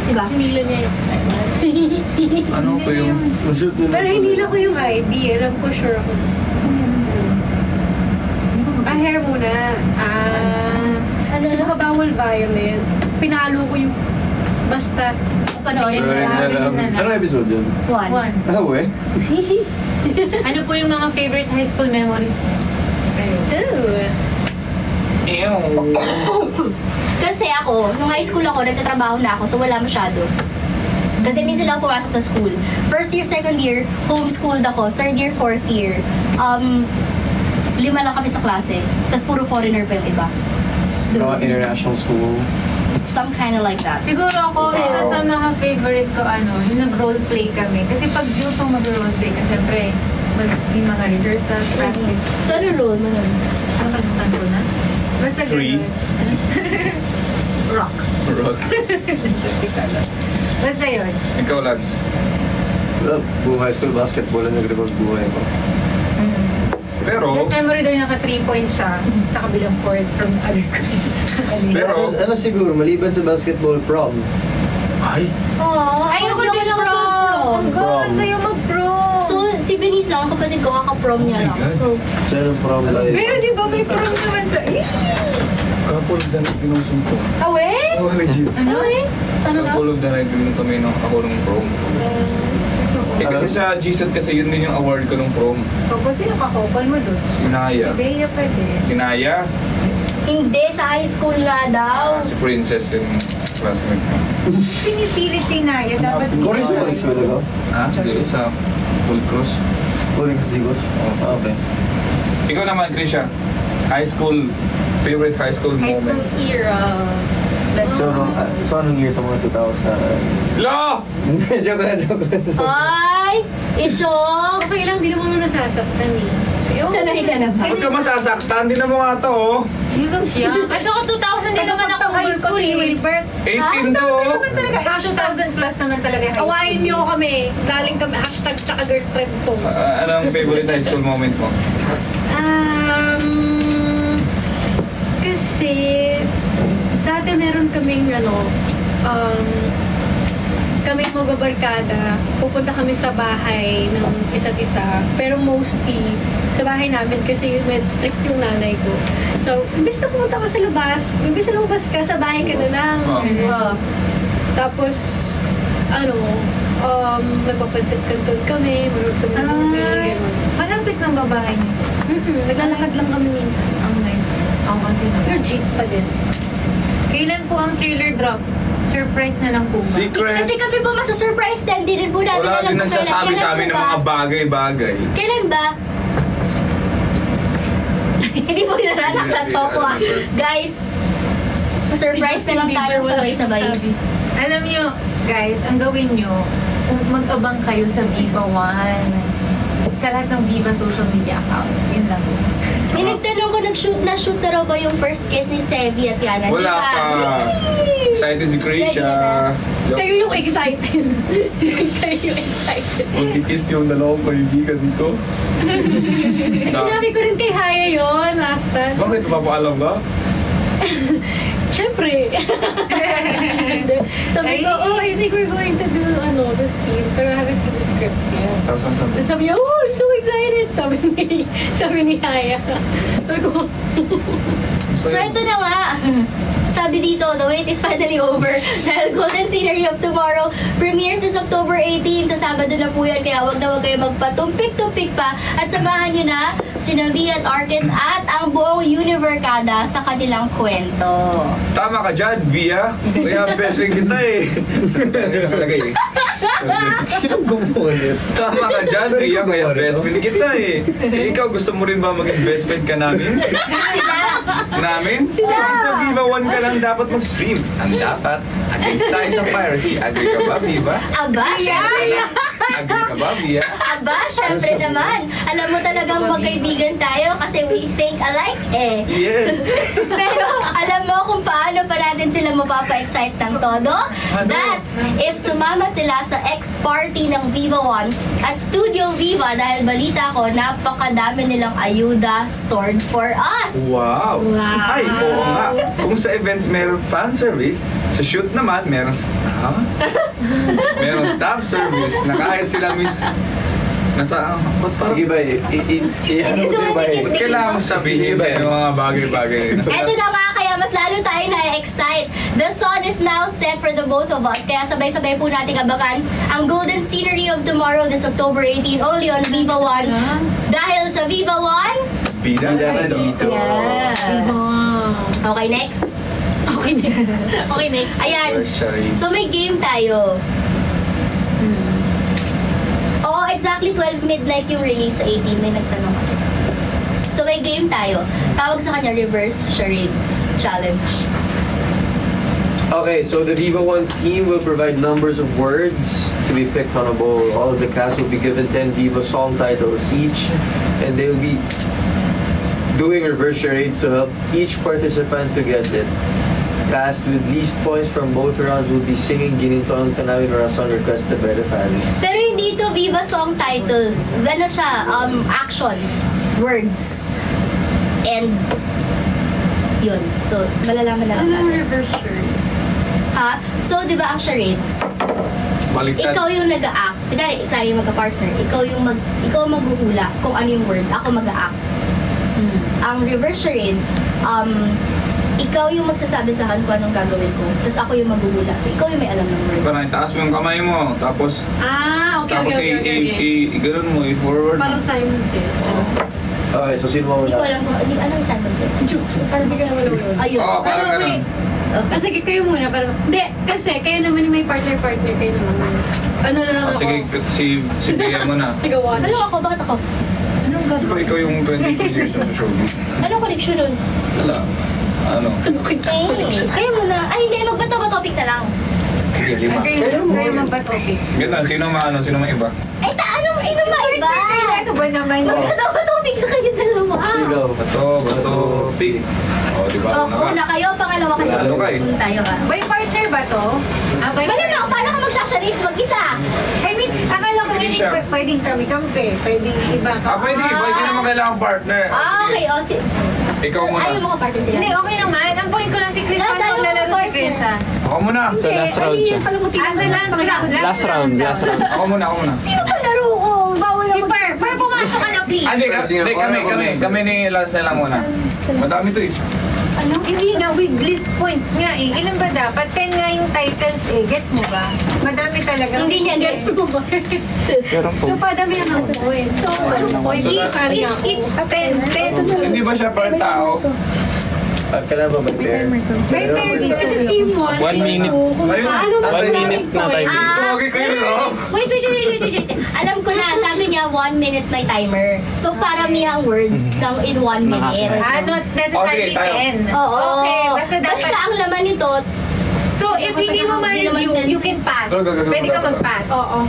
Diba? Hinila niya yung Ano ko yung... Mashoot yun. Pero hinila ko yung ID. Alam ko, sure ako. hair muna. Kasi baka bawal Violet. Pinalo ko yung basta. Panoorin mo lang. Anong episode yun? One. Ah, we? Ano po yung mga favorite high school memories mo? Kasi ako, nung high school ako, nagtatrabaho na ako, so wala masyado. Kasi minsan lang ako pumasok sa school. First year, second year, homeschooled ako. Third year, fourth year. 5 lang kami sa klase. Tapos puro foreigner pa yung iba. So, International school. some kind of like that. Siguro ako, So- isa sa mga favorite ko, yung nag-roleplay kami. Kasi pag yung pang mag-roleplay ka, syempre, yung mga rehearsals, practice. So, ano role mo nun? Ang kalimutan ko na. Basta Three. ganun. Rock. Rock. Basta yun. Ikaw, Lance. Buong high school basketball ang nag-record buhay ko. Pero, Best memory daw yung naka 3 points siya sa kabilang court from other Pero- ano siguro, maliban sa basketball prom, ay, Ayoko din lang prom! Ang Prom. gusto sa'yo mag-prom! So, si Benice lang, ang kapatid ko, kaka-prom niya lang. God. So, saan ang prom life? Pero di ba may prom naman sa... couple of the night binusong ko. Awe? Oh, legit. Ano eh? Ano ba? Couple of the night binusong kami ng ako ng prom. Eh kasi sa GSAT kasi yun din yung award ko ng prom. Opo, sino kakopal mo dun? Si Naya. Si Bea pwede. Si Naya. hindi, sa high school nga daw. Si Princess yung classmate ko. Pinipilit si Naya, dapat Kori sa Corex wala ko? Siguro sa Full Cross. Corex Digos? Oh. Okay. Ikaw naman, Krisha. High school, favorite high school high school moment. era. So anong year ito mga 2000? Lo! Joke lang. Ay! Isyok! Okay lang, di naman nasasaktan eh. So, Sanay ka na ba? Huwag ka masasaktan, din na mo nga to, oh. Yun lang siya. At saka 2000 din naman ako high school eh. Wilbert, 18 to, oh. Naman talaga. 2000 plus naman talaga high school. awayin niyo kami. Galing kami, hashtag tsaka girlfriend ko. Anong favorite high school moment mo? Kasi, dati meron kaming kaming mga barkada, pupunta kami sa bahay ng isa't isa. Pero mostly, sa bahay namin kasi medyo strict yung nanay ko. So, imbis na pumunta ka sa labas, imbis na lumabas ka, sa bahay ka na lang. Oh. Tapos, nagpapansit kanton kami, manood kami ng movie, gano'n. Malapit ng babae niyo. Naglalakad lang kami minsan. Ang nice. Ang kasi Legit pa din. Kailan po ang trailer drop? Surprise na lang po ba? Secrets. Kasi kami po masusurprise din. Hindi din po namin Wala din kung nagsasabi sa amin ng ba? mga bagay-bagay. Kailan ba? Hindi po nila nakakatawa po. Guys, surprise na lang tayo sabay-sabay. Alam nyo, guys, ang gawin nyo, mag-abang kayo sa Viva One. Sa lahat ng Viva social media accounts. Yun lang. May nagtanong ko, na-shoot na raw ba yung first kiss ni Sevi at Yana? Wala pa. Excited si Krisha. Kayo yung excited. Kayo yung excited. Magkikis yung dalawang kaibigan dito. Sinabi ko rin kay Haya yun last time. Bakit? Papaalam ba? Siyempre. Sabi ko, I think we're going to do the scene. Pero I haven't seen the script yet. Tapos ang sabi. Tapos sabi niya, oh, I'm so excited. Sabi ni Haya. Sabi ko, So ito na nga. Sabi dito, the wait is finally over. Dahil Golden Scenery of Tomorrow premieres this October 18. Sa Sabado na po yan, kaya wag na wag kayo magpatumpik-tumpik pa. At samahan nyo na sina V at Arkin at ang buong Univercada sa kanilang kwento. Tama ka dyan, Via. Kaya best friend kita eh. Hindi nakalagay eh. Sinong gumawa niya? Tama ka dyan, Via. Kaya best friend kita eh. Ikaw, gusto mo rin ba maging best friend ka namin? Namin? Sila! Sa Viva One ka lang dapat mag-stream. Ang dapat, against tayo sa piracy. Agree ka ba, Viva? Aba, syempre. Agree ka ba, Via? Aba, syempre naman. Alam mo talagang magkaibigan tayo kasi we think alike eh. Yes! Pero alam mo kung paano pa natin sila mapapa-excite ng todo? That's if sumama sila sa X-Party ng Viva One at Studio Viva dahil balita ko napakadami nilang ayuda stored for us. Wow! Ay, oo nga. Kung sa events meron fan service, sa shoot naman meron staff service na kahit sila Nasa, Sige ba, ano Gusto si mo Bay? dikit-dikit kailangan mo sabihin yung mga bagay-bagay. Eto na nga, kaya mas lalo tayo na-excite. The sun is now set for the both of us. Kaya sabay-sabay po natin abangan ang Golden Scenery of Tomorrow this October 18 only on Viva One. Dahil sa Viva One, Bida na dito. yes. Okay, next. Okay, next. Okay, next. Ayan. So may game tayo. Oo, exactly 12 midnight yung release sa 18. May nagtanong kasi. So may game tayo. Tawag sa kanya Reverse Charades Challenge. Okay, so the Viva One team will provide numbers of words to be picked on a bowl. All of the cast will be given 10 Viva song titles each, and they will be doing reverse charades to help each participant to guess it. Cast with least points from both rounds will be singing Ginintong Tanawin Orasan requested by the fans. Pero hindi ito Viva song titles. Ano siya? Actions. Words. And yun. So, malalaman na lang Ano natin. reverse shirt? Ha? So, di ba ang charades? Baliktad. Ikaw yung nag-a-act. Kunyari, tayo yung magka-partner. Ikaw ang maghuhula kung ano yung word. Ako mag-a-act. Ang reverse charades, ikaw yung magsasabi sa akin kung anong gagawin ko. Tapos ako yung maghuhula. Ikaw yung may alam ng word. Parang itaas mo yung kamay mo, tapos i-ganon mo, i-forward mo. Parang Simon Says. Okay, so sino mo Hindi ko muna? alam kung hindi alam yung Simon Says. Parang hindi ko alam. Ayun. Oo, parang ganun. Ah, sige, kayo muna. Parang, hindi, kasi kayo naman yung may partner-partner kayo naman. Ano na lang O ako? sige, si Bea mo na. Tiga-watch. Ano ako? Bakit ako? Anong gagawin? Ikaw yung 22 years na sa showbiz. Anong connection nun? Wala. Ano? Kayo muna. Ay, hindi. Magbato-ba topic na lang. Sige, lima. Kayo magpa-topic. Ganda, sino sino iba? Ay, anong sino ba iba? Ano ba naman yun? Magbato-ba topic na kayo dalawa. Ikaw. Bato, pick. O, di ba? Una kayo, pangalawa kayo. Lalo ka eh. Una tayo ka. By partner ba to? Malamang, paano ka mag-shasharate mag-isa? I mean, akala ko Hindi rin siya. pwedeng kami-kampe. Pwedeng iba ka. Pwede, hindi naman kailangan partner. Okay, o. Ikaw muna. Ayaw mo ka partner sila? Hindi, okay naman. Ang point ko lang si Chris. Last Paano round, lalaro si partner. Chris siya? Ako muna. Sa last round siya. Sa last round. Last round. Ako muna. Sino ka laro ko? Bawal si Per. Per, pumasok ka na please. Hindi, kami ni Lance lang muna. Madami to eh. Ano? Hindi nga, with list points nga eh. Ilan ba dapat? 10 nga yung titles eh. Gets mo ba? Madami talaga. Hindi niya gets. Meron po. So, padami ang points. So, anong point? Each 10. Hindi ba siya per tao? Kailan ba mag-pair? May pair dito. Kasi team 1. 1 minute. Ayun. 1 minute na time. Okay kayo, no? Wait. Alam ko na, sabi niya 1 minute may timer. So, paramihang words ng in 1 minute. Not necessarily Okay, tayo. 10. Oo. Okay, basta dapat. Basta ang laman nito, So, if hindi mo ma-review, you can pass. Go. Pwede ka mag-pass. Oo.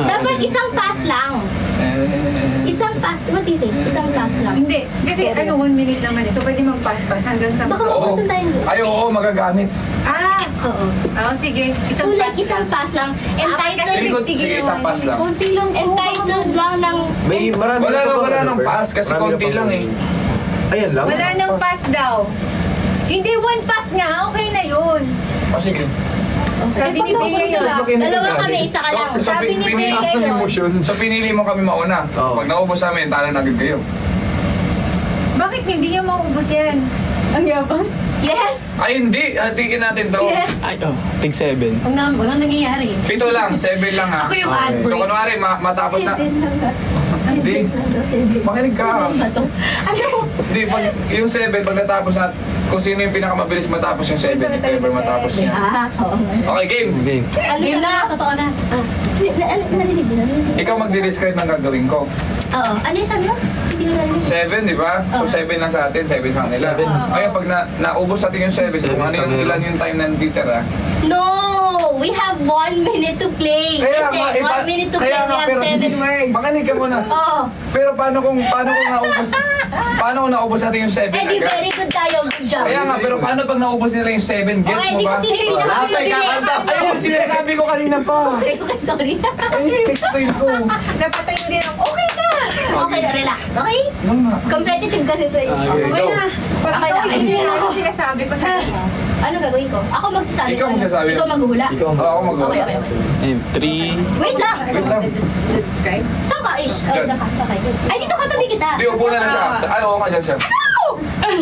dapat isang pass lang. Isang pass. What do you think? Isang pass lang. Hindi. Kasi 1 minute naman eh. So, pwede mag-pass-pass hanggang sa... Baka mabusan tayo. Ay, oo, magagamit. Oo. Sige. So, like isang pass lang. Entitled, Sige, isang pass lang. Konti lang po. entitled lang ng... May marami Wala nang pass kasi konti lang eh. Ayan lang. Wala nang pass daw. Hindi, 1 pass nga. Okay na yun. O sige. Sabi ni Bea yun. Dalawa kami, isa ka lang. Sabi ni Bea yun. So pinili mo kami mauna. Oo. Pag naubos namin, tala na agad kayo. Bakit hindi niya maubos yan? Ang yabang. Yes! Ay, hindi. Tingin natin to. Yes! Ay, tig 7. Walang nangyayari. 7 lang, 7 lang ha. Ako yung Okay. ad So break. kunwari, matapos na. Hindi. Hindi. Makinig ka. Ano? Hindi, pag yung 7, pag natapos na, kung sino yung pinakamabilis matapos yung 7, if ever matapos niya. Oo. Okay, game. Game. Game na, totoo na. Narinig mo? Ikaw magdi-describe ng gagawin ko. Oo. Ano yung sabi mo? Hindi ko narinig. 7, di ba? So 7 lang sa atin, 7 sa kanila. Seven. Kaya pag naubos natin yung 7, kung ano yung ilan yung time na titira. No! We have 1 minute to play. Kasi 1 minute to play, we have 7 words. Makinig ka muna. Oo. Pero paano kung naubos natin yung 7 Eh di agad? very good tayo. Good job. Kaya nga, pero paano pag naubos nila yung 7? Guess Okay, mo di ba? ko sino yung pinaka-bilis. Ayun, sinasabi ko kanina pa. Okay, sorry. Ayun, explain ko. Napatay mo din ako. Okay ka! Okay, relax. Okay? Competitive kasi ito eh. Okay, Okay go. na. Pag Okay ikaw na. hindi na ano sinasabi ko sa iyo. Ano gagawin ko? Ako magsasabi Ikaw ko. magsasabi. Ikaw maghuhula. Ikaw Oo, ako mag-go. Okay, okay, okay. And 3, Wait lang. Wait lang. Describe? Saan ka, Ish? Oh, Diyan. diyan ka. Okay. Ay, dito ka tabi kita. Hindi, upo na lang siya. Ay, oo ka dyan siya.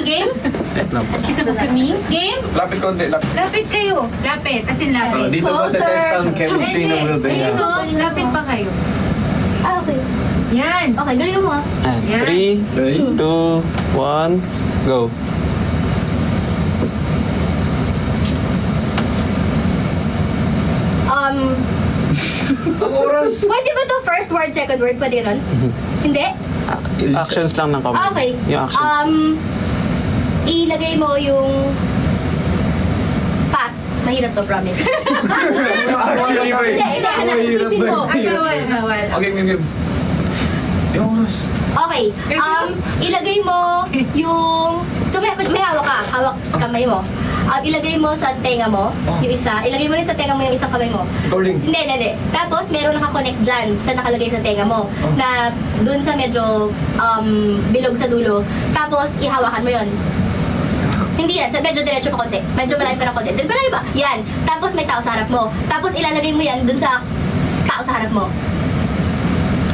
Game? wait lang po. Kita mo kami? Game? Lapit konti, lapit. Lapit kayo. Lapit. As in lapit. Dito ba test ang chemistry ng Will Dito, Bea? lapit pa kayo. Ah, okay. Yan. Okay, galing mo ah. And Yan. 3, 2, 1, go. Ang oras! Pwede ba to first word, second word? Pwede nun? Hindi? Actions lang ng kamay. Okay. Yung actions. Ilagay mo yung pass. Mahirap to, promise. Actually, wait. Hindi, anak, isipin mo. Ay, bawal, bawal. Okay, game. Yung oras. Okay. Ilagay mo yung... So, may hawak ka. Hawak kamay mo. Ilagay mo sa tenga mo, yung isa. Ilagay mo rin sa tenga mo yung isang kamay mo. Calling. Hindi. Tapos, meron nakakonect dyan sa nakalagay sa tenga mo. Na dun sa medyo bilog sa dulo. Tapos, ihawakan mo yon. Hindi yan. Medyo diretso pa konti. Medyo malayo pa ng konti. Then, malayo pa. Yan. Tapos, may tao sa harap mo. Tapos, ilalagay mo yan dun sa tao sa harap mo.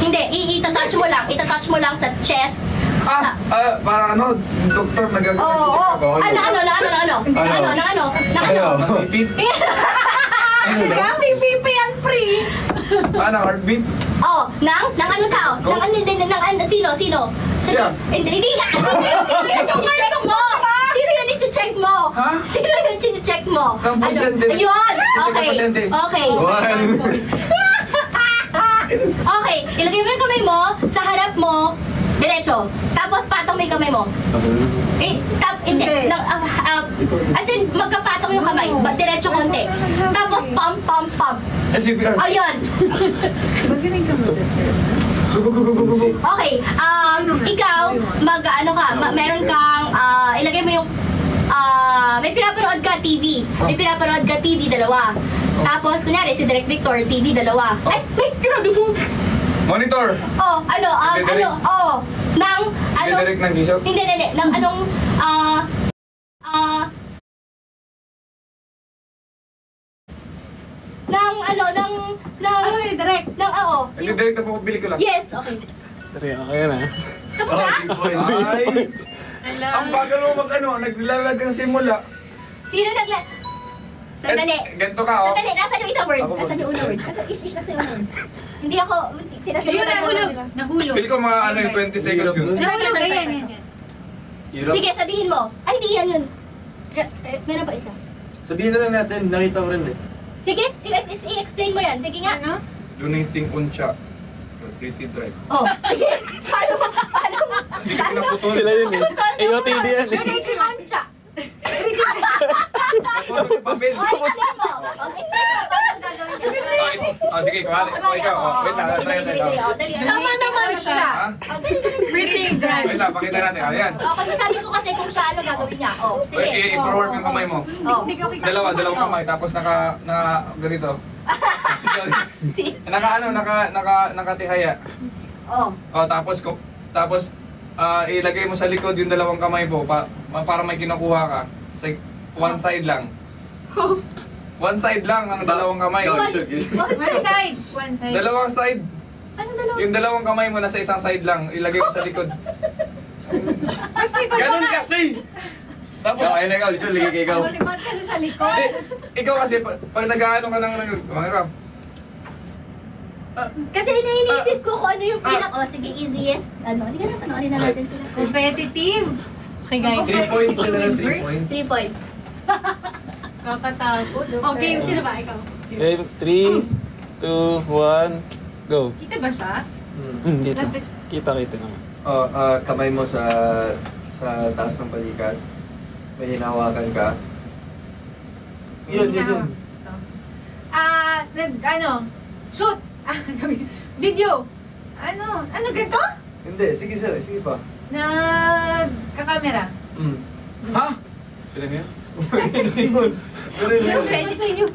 Hindi. Itatouch mo lang. Itatouch mo lang sa chest. Parang ano, doktor nagagawa. Oo. Ano? Pipit? Gaming PP yan free. Ano, heartbeat? Nang ano tao? Sino? Siya. Hindi nga. Sino yun i-check mo? Ha? Sino yun i-check mo? Ng pasyente. Ayun. Okay. Pasyente. Okay. One. Okay. Ilagay mo yung kamay mo sa harap mo. Diretso. Tapos patong mo yung kamay mo. Hindi. As in, magkapatong yung kamay. Diretso konti. Tapos pump. SCPR. Ayun. Magaling ka mo, Go. Okay. Ikaw, meron kang, ilagay mo yung, may pinapanood ka TV. May pinapanood ka TV, dalawa. Tapos, kunyari, si Direk Victor, TV, dalawa. Ay, wait, sinabi mo. Monitor. Direct ng G-Shock. Hindi. Nang anong, Ano yung direct? Hindi, direct na pabili ko lang. Yes, okay. 3, okay na. Tapos na? Ay, ang bagal mo naglalag ng simula. Sino Sandali. Ganito ka, oh. Sandali, nasa yung isang word? Ako Nasa yung unang word? Nasa yung unang word? Hindi ako, sinasabi Ayun, nahulog. Nahulog. Feel ko mga 20 seconds yun. Nahulog, ayan. Sige, sabihin mo. Ay, hindi yan yun. Meron pa isa. Sabihin na lang natin, nakita ko rin eh. Sige, i-explain mo yan. Sige nga. Ano? Donating uncha. Pretty drive. Sige. Paano? Hindi ka pinaputol. Sila yun eh. AOTD yan eh. Kancha. Papel. Explain mo. Explain mo. Paano gagawin yan? Sige, kumari. Ikaw. Wait lang. Dali. Tama naman siya. Ha? Pretty drive. Wait lang, pakita natin. Ayan. Kasi sabi ko kasi kung siya ano gagawin niya. Sige. I-forward mo yung kamay mo. Dalawang Oh. kamay. Tapos ganito. Si. Nakatihaya. Tapos ilagay mo sa likod yung dalawang kamay mo para may kinukuha ka. One side lang. One side lang ang dalawang kamay. One side. Dalawang side. Ano dalawa? Yung dalawang kamay mo nasa isang side lang. Ilagay mo sa likod. Ganun kasi! Tapos, Ayun na ikaw, Lizol, ligay kay ikaw. Malimot kasi sa likod. ikaw kasi, pag nag-ano ka ng mga Kasi iniisip ko kung ano yung sige, easiest. Hindi ka na panoorin na natin sila. Competitive. Okay, guys. 3 points sila ng 3 points. 3 points. Kakatakot. Okay, sino ba? Ikaw. Okay, 3, 2, 1, go. Kita ba siya? Dito. Kita naman. Kamay mo sa taas ng balikat. May hinahawakan ka. Yun. Shoot! Video! Ano ganito? Hindi, sige sir, sige pa. Nagkakamera. Ha? Pwede niya? Pero yun. Pwede sa inyo.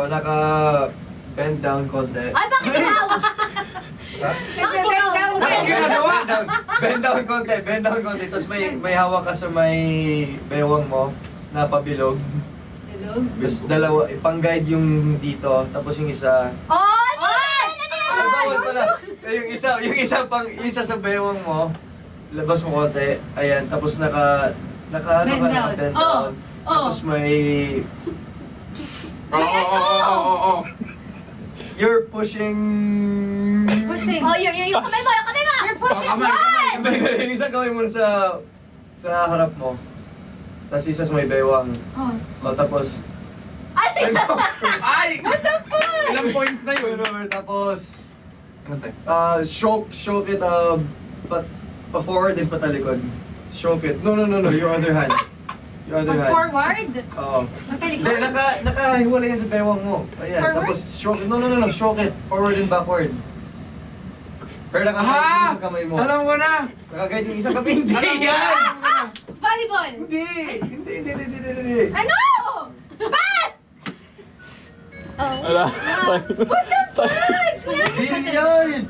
Naka Bend down konti. Ay, bakit ikaw? Bakit ikaw? Bend down konti, bend down konti. Tapos may hawak ka sa may bewang mo na pabilog. Tapos dalawa, ipang-guide yung dito, tapos yung isa. Oh! Ay, bawal pala. Yung isa sa bewang mo, labas mo konti. Ayan, tapos Bend down. bend down. Tapos may... Oo. You're pushing... Oh, yung kamay mo, yung kamay mo! You're pushing Kamay. Yung isang kamay mo sa harap mo. Tapos isa sa may bewang. O, tapos... Ay! Ay! What the fuck? Ilang points na yun? Tapos... Ano tayo? Stroke it, pa-forward and patalikod. Stroke it. No, your other hand. Your other hand. Forward? Oo. Matalikod? Hindi, nakahiwalay yan sa bewang mo. Ayan, Forward? tapos stroke it. No, stroke it. Forward and backward. Pero nakagayad yung isang kamay mo. Alam ko na! Nakagayad yung isang kamay. Hindi yan! Volleyball? Hindi! Ano? Pass! Wala. Billiard!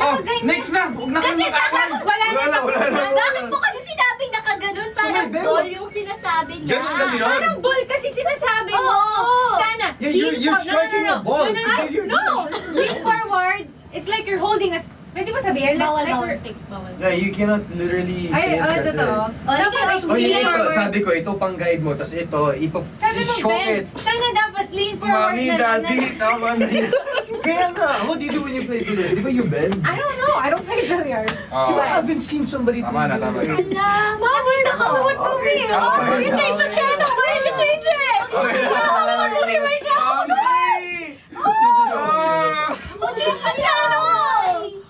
Oh, next na! Huwag na kayo Kasi mag-away! wala na. Wala. Bakit mo kasi sinabing nakaganon? Parang Sabay, ball yung sinasabi niya. Ganun kasi yun! Parang ball kasi sinasabi mo. Oo. Sana. Yeah, you're striking a ball. No. Lean forward. It's like you're holding a... Pwede ba sabihin? Bawal, Like bawal, we're- stick. Bawal. Yeah, you cannot literally say it kasi. totoo. Dapat Oh, lean ito, forward. sabi ko, ito pang guide mo, tapos ito, Sabi mo, stroke Ben, it. sana dapat lean forward Mami, na daddy, tama na yun. Kaya nga, what do you do when you play billiard? Di ba you bend? I don't know. I don't play billiards. You haven't seen somebody play Tama na, tama na. billiard. Hala. Mama, what movie? Okay, Oh, okay, you change the okay. channel. Why did you change it? Okay, What movie right now? Oh, change the channel!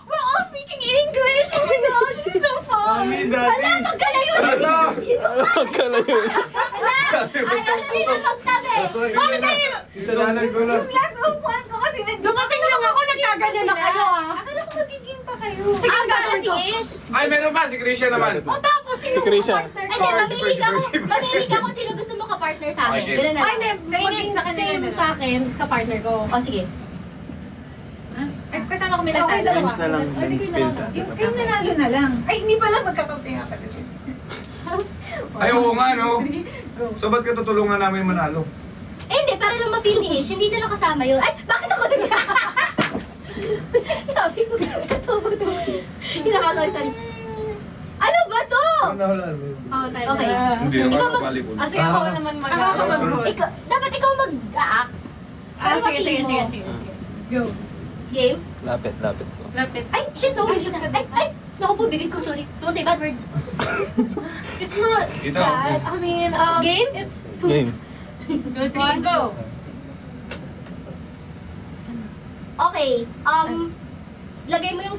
We're all speaking English. Oh my gosh, it's so fun. Mami, daddy! Hala, magkalayo na. Hala! Magkalayo. Hala, ayaw na nila magtabi. Sorry, Bakit tayo? Isalanan ko na. Yung last upuan ko kasi dumating lang ako, nagkaganyan na kayo ah. Akala ko magiging pa kayo. Sige, Para gagawin si ko. Ish. Ay, meron pa! Si Krisha naman! O tapos, Si Krisha. Hindi, mamili ako sino gusto mo ka-partner sa akin. Okay. Ganun na Ay, lang. hindi. Same sa akin, ka-partner ko. O, sige. Ay, kasama kami na tayo. Games na lang, then spins na. Yung nanalo na lang. Ay, hindi pala magkakampi nga pala. Ay, oo nga, no? So, ba't ka tutulungan namin manalo? Eh, hindi, para lang ma-feel ni Ish. Hindi na lang kasama yun. Ay, bakit ako nag Sabi ko, ito ba ito? Isa ka, sorry. Ano ba to? Oo, tayo. Okay. Hindi Ikaw naman mag- volleyball. Kasi ako naman mag-aaral. Dapat ikaw mag-act. Sige. Go. Game? Lapit ko. Lapit. Ay, shit, no. Ay, naku po, bibig ko, sorry. Don't say bad words. It's not Ito. bad. I mean, Game? It's Game. Go, three, go. Okay, lagay mo yung,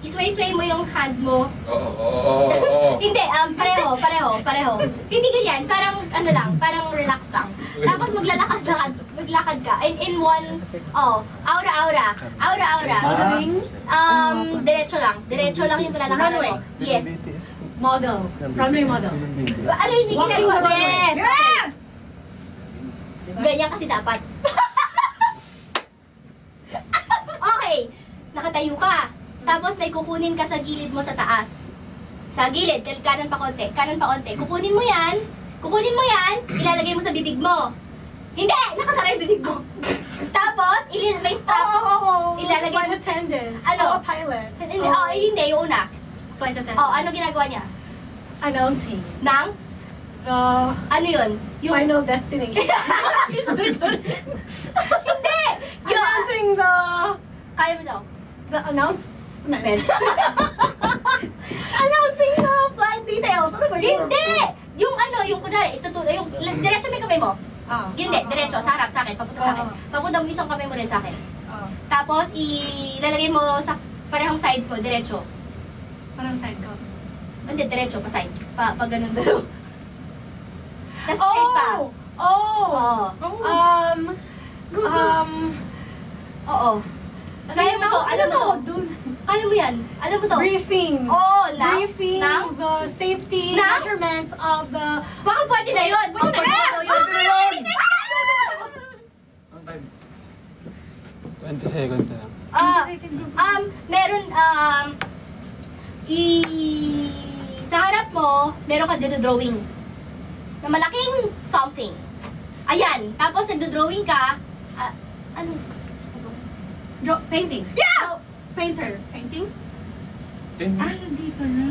isway-sway mo yung hand mo. Oo. Hindi, pareho. Hindi ganyan, parang ano lang, parang relax lang. Tapos maglakad ka. In one, aura. Diretso lang yung lalakad mo. Yes. Model. Runway model. Ano yung hindi ginagawa? Yes! Yeah! Ganyan kasi dapat. Okay, nakatayo ka. Tapos may kukunin ka sa gilid mo sa taas. Sa gilid, kanan pa konti. Kukunin mo yan, ilalagay mo sa bibig mo. Hindi! Nakasara yung bibig mo. Tapos, may strap. Ilalagay mo. Flight attendant. Ano? A pilot. Hindi, yung una. Flight attendant. Ano ginagawa niya? Announcing Nang? the Ano yun? final destination. Sorry. Hindi! Yung, Announcing kaya mo daw. the announcement. Announcing the flight details. Ano ba yun? Hindi! Yung kunwari, diretso may kamay mo. Hindi, diretso, sa harap, sa akin, papunta sa akin. Papunta mo isang kamay mo rin sa akin. Tapos, ilalagay mo sa parehong sides mo, diretso. Parang side ko. Hindi, diretso, pa side. Pa ganun dalo. Tapos straight pa. Oo. Oo. Kaya mo to, alam mo to. Kaya mo yan, alam mo to. Briefing. Oo, Briefing nang? the safety Nang? measurements of the... Baka pwede na yun. Baka pwede na yun. Ang time. sa harap mo, meron ka drawing na malaking something. Ayan. Tapos nagdo-drawing ka. Ano? Painting. Yeah! Painter. Painting? Hindi pa na.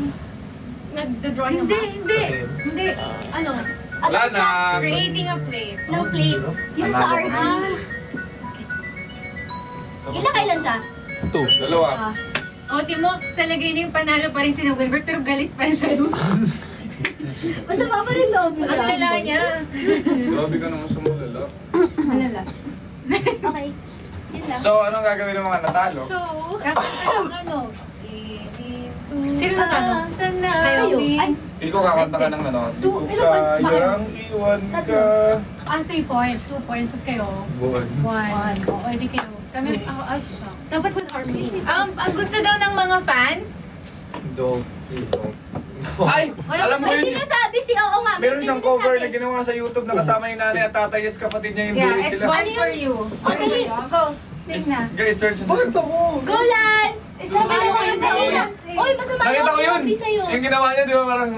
Nagda-drawing Hindi, naman. hindi. Hindi. Ano? At Wala basta, na. Creating a plate. ng plate. Yung sa RT. Ilang kailan siya? 2. Dalawa. O, Timo, sa lagay niya yung panalo pa rin si Wilbert, pero galit pa rin siya. Masama pa rin loob mo. Ang lala niya. Grabe ka naman sumulala. Alala. Okay. Yun lang. So, anong gagawin ng mga natalo? So, ano? Sino natalo? Kayo. Ay, Feel ko kakanta ka ng ano. Di ko ilang points ba kayo? kayang iwan ka. 3 points. 2 points. Tapos kayo. Buwan. 1. O, edi kayo. Kami, dapat with harmony. Ang gusto daw ng mga fans, Don't. Please don't. Ay! Alam mo may yun, sinasabi si Oo nga. meron may siyang sinasabi. cover na ginawa sa YouTube na kasama yung nanay at tatay, yes, kapatid niya yung yeah, duwi it's sila. one for you. Okay. Go. Sing na. Guys, search sa Bakit ako? Go, Lance! Sabi Ano mo yun? yung dalawa. Uy, masama Nakita ko yun! Hindi sa'yo. Yung ginawa niya, di ba parang...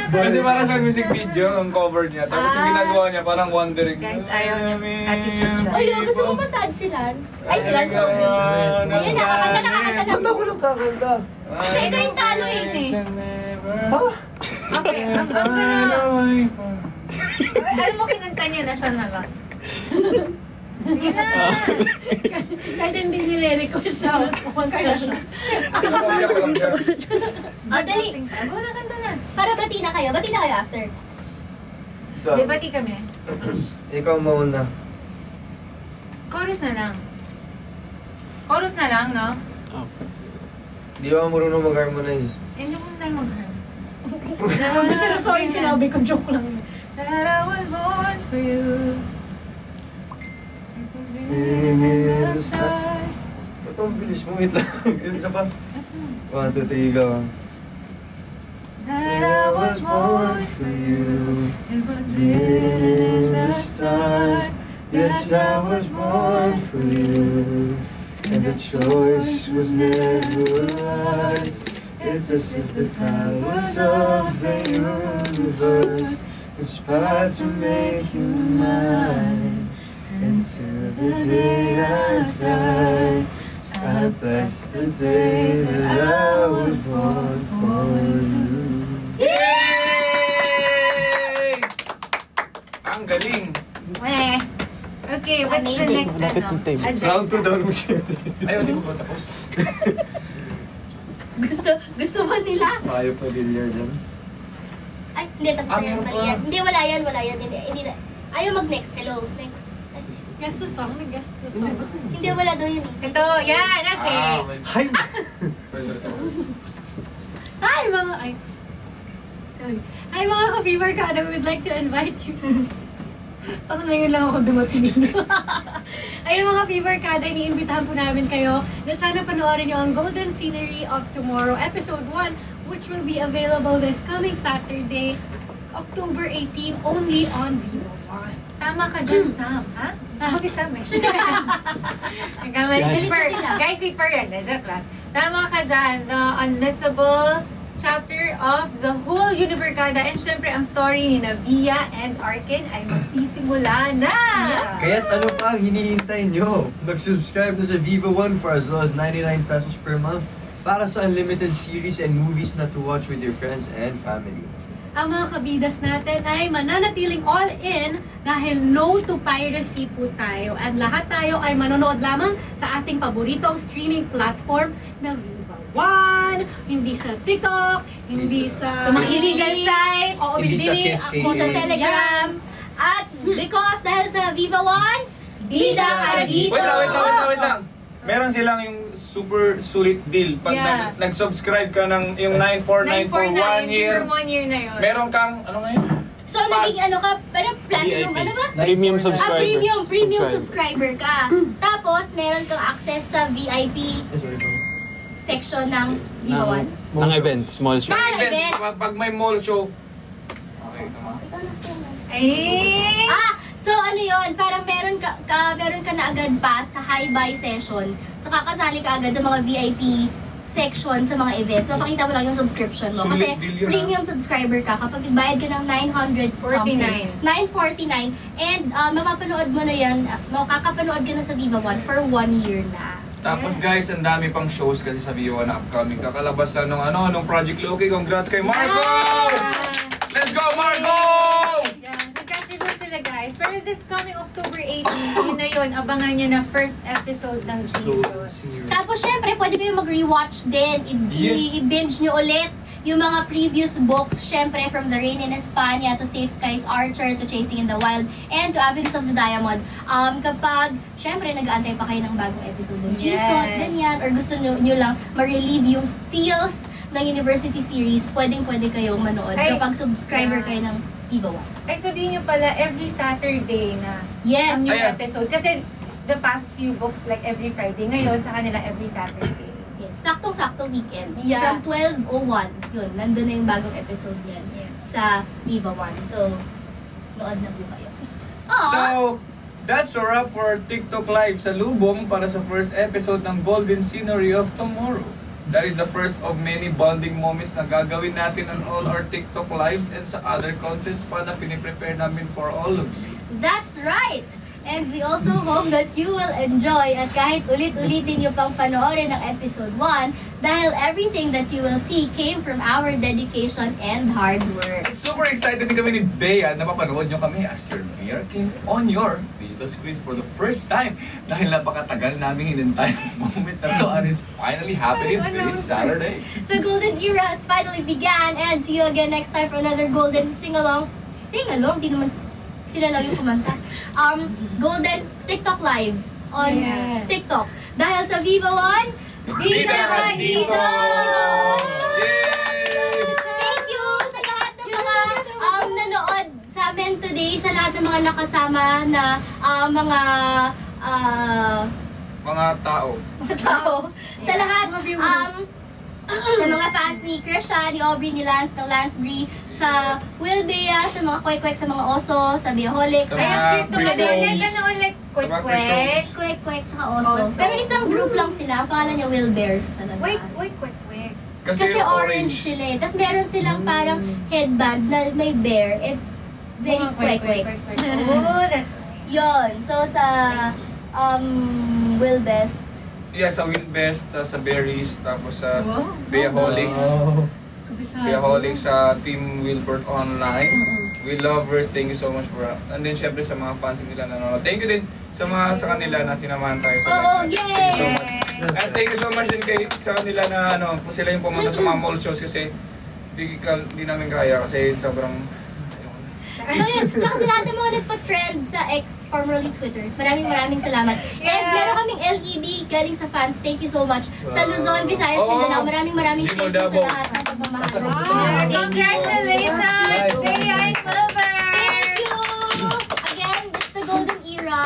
Kasi parang sa music video, ang cover niya. Tapos yung ginagawa niya, parang wondering. Guys, ayaw niya. Attitude siya. Uy, gusto mo ba sad si Lance? Ay, si Lance, sorry. Ayun, nakakanta na. Ba't ako nagkakanta? Kasi ikaw yung talo yun eh. Ha? Okay, ang gana. Alam mo, kinanta niya na siya na ba? Sige na. Kahit hindi nire-request na kumanta siya. O, dali. Go na, kanta na. Para bati na kayo. Bati na kayo after. Debati kami. Ikaw mauna. Chorus na lang. Chorus na lang, no? Di ba marunong mag-harmonize? Hindi mo tayo mag-harm. Sorry, sinabi ko. Joke lang. That I was born for you. In the stars. Ba't ang bilis mo? Wait lang. Isa pa. 1, 2, 3, go. That I was born for you. It was written in the stars. Yes, I was born for you. And the choice was never ours. It's as if the powers of the universe conspired to make you mine. Until the day I die, I bless the day that I was born for you. Yay! Ang galing! Weh. Okay, what's the Amazing. next Malapit yung table. agenda? Round 2 daw naman siya. Ayaw, di ko ba tapos? Gusto ba nila? Ayaw pa din yan. Ay, hindi. Tapos na yan. meron Mali pa. yan. Hindi, wala yan. Wala yan. Hindi na. Ayaw mag-next. Hello. Next. Ay, Guess the song. Nag-guess the song. hindi, wala daw yun eh. Ito, yan, okay. Hi! Hi, mga... Ay. Sorry. Hi, mga ka-fever kada. We would like to invite you. Parang ngayon lang ako dumating dito. Ayun mga fever kada, iniimbitahan po namin kayo na sana panoorin nyo ang Golden Scenery of Tomorrow, Episode 1, which will be available this coming Saturday, October 18, only on Vivo 1. Tama ka dyan, Sam, ha? Ako si Sam eh. Siya sa Nagkamali si Galit Per. sila. Guys, si Per yan. Joke lang. Tama ka dyan. The unmissable chapter of the whole Univercada. And syempre, ang story ni Via and Arkin ay magsisimula na! Kaya't ano pa ang hinihintay nyo? Mag-subscribe na sa Viva One for as low as 99 pesos per month para sa unlimited series and movies na to watch with your friends and family. Ang mga kabidas natin ay mananatiling all-in dahil no to piracy po tayo. At lahat tayo ay manonood lamang sa ating paboritong streaming platform na Viva One. Hindi sa TikTok, hindi sa... Sa mga illegal sites. Oo, Hindi sa hindi. Kiss Ako sa Telegram. At because dahil sa Viva One, bida ka dito. Wait lang. Meron silang yung super sulit deal. Pag Yeah. nag-subscribe ka ng yung 949 for 1 year, For 1 year na yun. meron kang, ano ngayon? So, naging ano ka, parang platinum, VIP. ano ba? Premium subscriber. Premium subscriber ka. Tapos, meron kang access sa VIP section ng Viva One. Ng event, small show. Na events. Pag may mall show, okay, tama. Ay! So ano yon, parang meron ka na agad pa sa high-buy session. So kakasali ka agad sa mga VIP section sa mga events. So pakita mo lang yung subscription mo. Kasi Sulit deal yun, premium subscriber ka kapag bayad ka ng 900 something. 949. And mapapanood mo na yan, makakapanood ka na sa Viva One for 1 year na. Tapos guys, ang dami pang shows kasi sa Viva na upcoming. Kakalabas na nung Project Loki. Congrats kay Marco! Let's go, Marco! Yeah, nagka-tribute sila guys. Pero this coming October 18, yun na yun, abangan nyo na first episode ng Jesus. Tapos syempre, pwede kayo mag-rewatch din. Yes. I-binge nyo ulit yung mga previous books, syempre, from The Rain in España to Safe Skies Archer to Chasing in the Wild and to Avenues of the Diamond. Kapag, syempre, nag-aantay pa kayo ng bagong episode ng Jesus, ganyan, or gusto nyo lang ma-relieve yung feels ng University series, pwedeng-pwede kayong manood kapag subscriber kayo ng Viva One. Ay, sabihin nyo pala, every Saturday na Yes! ang new Ayan. episode. Kasi the past few books, like every Friday. Ngayon, sa kanila every Saturday. Yes, saktong-sakto weekend. Yeah. From 12:01, yun, nandun na yung bagong episode niyan sa Viva One. So, nood na po kayo. Aww! So, that's a wrap for TikTok Live sa Lubong para sa first episode ng Golden Scenery of Tomorrow. That is the first of many bonding moments na gagawin natin on all our TikTok lives and sa other contents pa na piniprepare namin for all of you. That's right! And we also hope that you will enjoy at kahit ulit-ulitin nyo pang panoorin ng episode 1 dahil everything that you will see came from our dedication and hard work. Super excited din kami ni Bea na mapanood nyo kami as your VR came on your digital screens for the first time dahil napakatagal namin hinintay ang moment na to and it's finally happening this Saturday. The golden era has finally began and see you again next time for another golden sing-along. Sing-along? Di naman sila lang yung kumanta. Golden TikTok Live on TikTok. Dahil sa Viva One, Bida ka dito! Yay! Thank you sa lahat ng mga nanood sa amin today, sa lahat ng mga nakasama na mga tao. tao. Sa lahat, sa mga fans ni Krisha, ni Aubrey, ni Lance, ng Lance Bree, sa Will Bea, sa mga kwek-kwek, sa mga oso, sa Beaholic, Sa sa mga Ayan, TikTok Christians. ulit, ano ulit? Quick. kwek-kwek, tsaka oso. Oso. Pero isang group lang sila, ang pangalan niya Will Bears talaga. Quick. Kasi orange sila eh. Tapos meron silang parang headband na may bear, very kwek-kwek. Oh, that's Yun. So sa Will Best, Yeah, sa Will Best, sa Berries, tapos sa Wow. Beaholics. Oh. Beaholics sa Team Wilbert Online. We lovers, thank you so much for and then syempre sa mga fans nila na nanonood. Thank you din sa kanila na sinamahan tayo sa Oo, live. yay! Thank you so much. And thank you so much din sa kanila na kung sila yung pumunta sa mga mall shows kasi di namin kaya kasi sobrang So yun, tsaka sa lahat ng mga nagpa-trend sa X, formerly Twitter, maraming salamat. And meron kaming LED galing sa fans, thank you so much. Sa Luzon, Visayas, Mindanao, maraming thank you sa lahat ng pagmamahal. Congratulations, Bea and Wilbert! Thank you! Again, it's the golden era.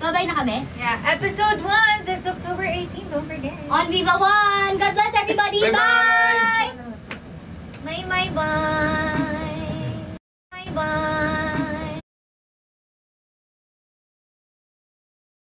Bye-bye na kami. Yeah, episode 1 this October 18, don't forget. On Viva One! God bless everybody! Bye-bye! Bye! Bye.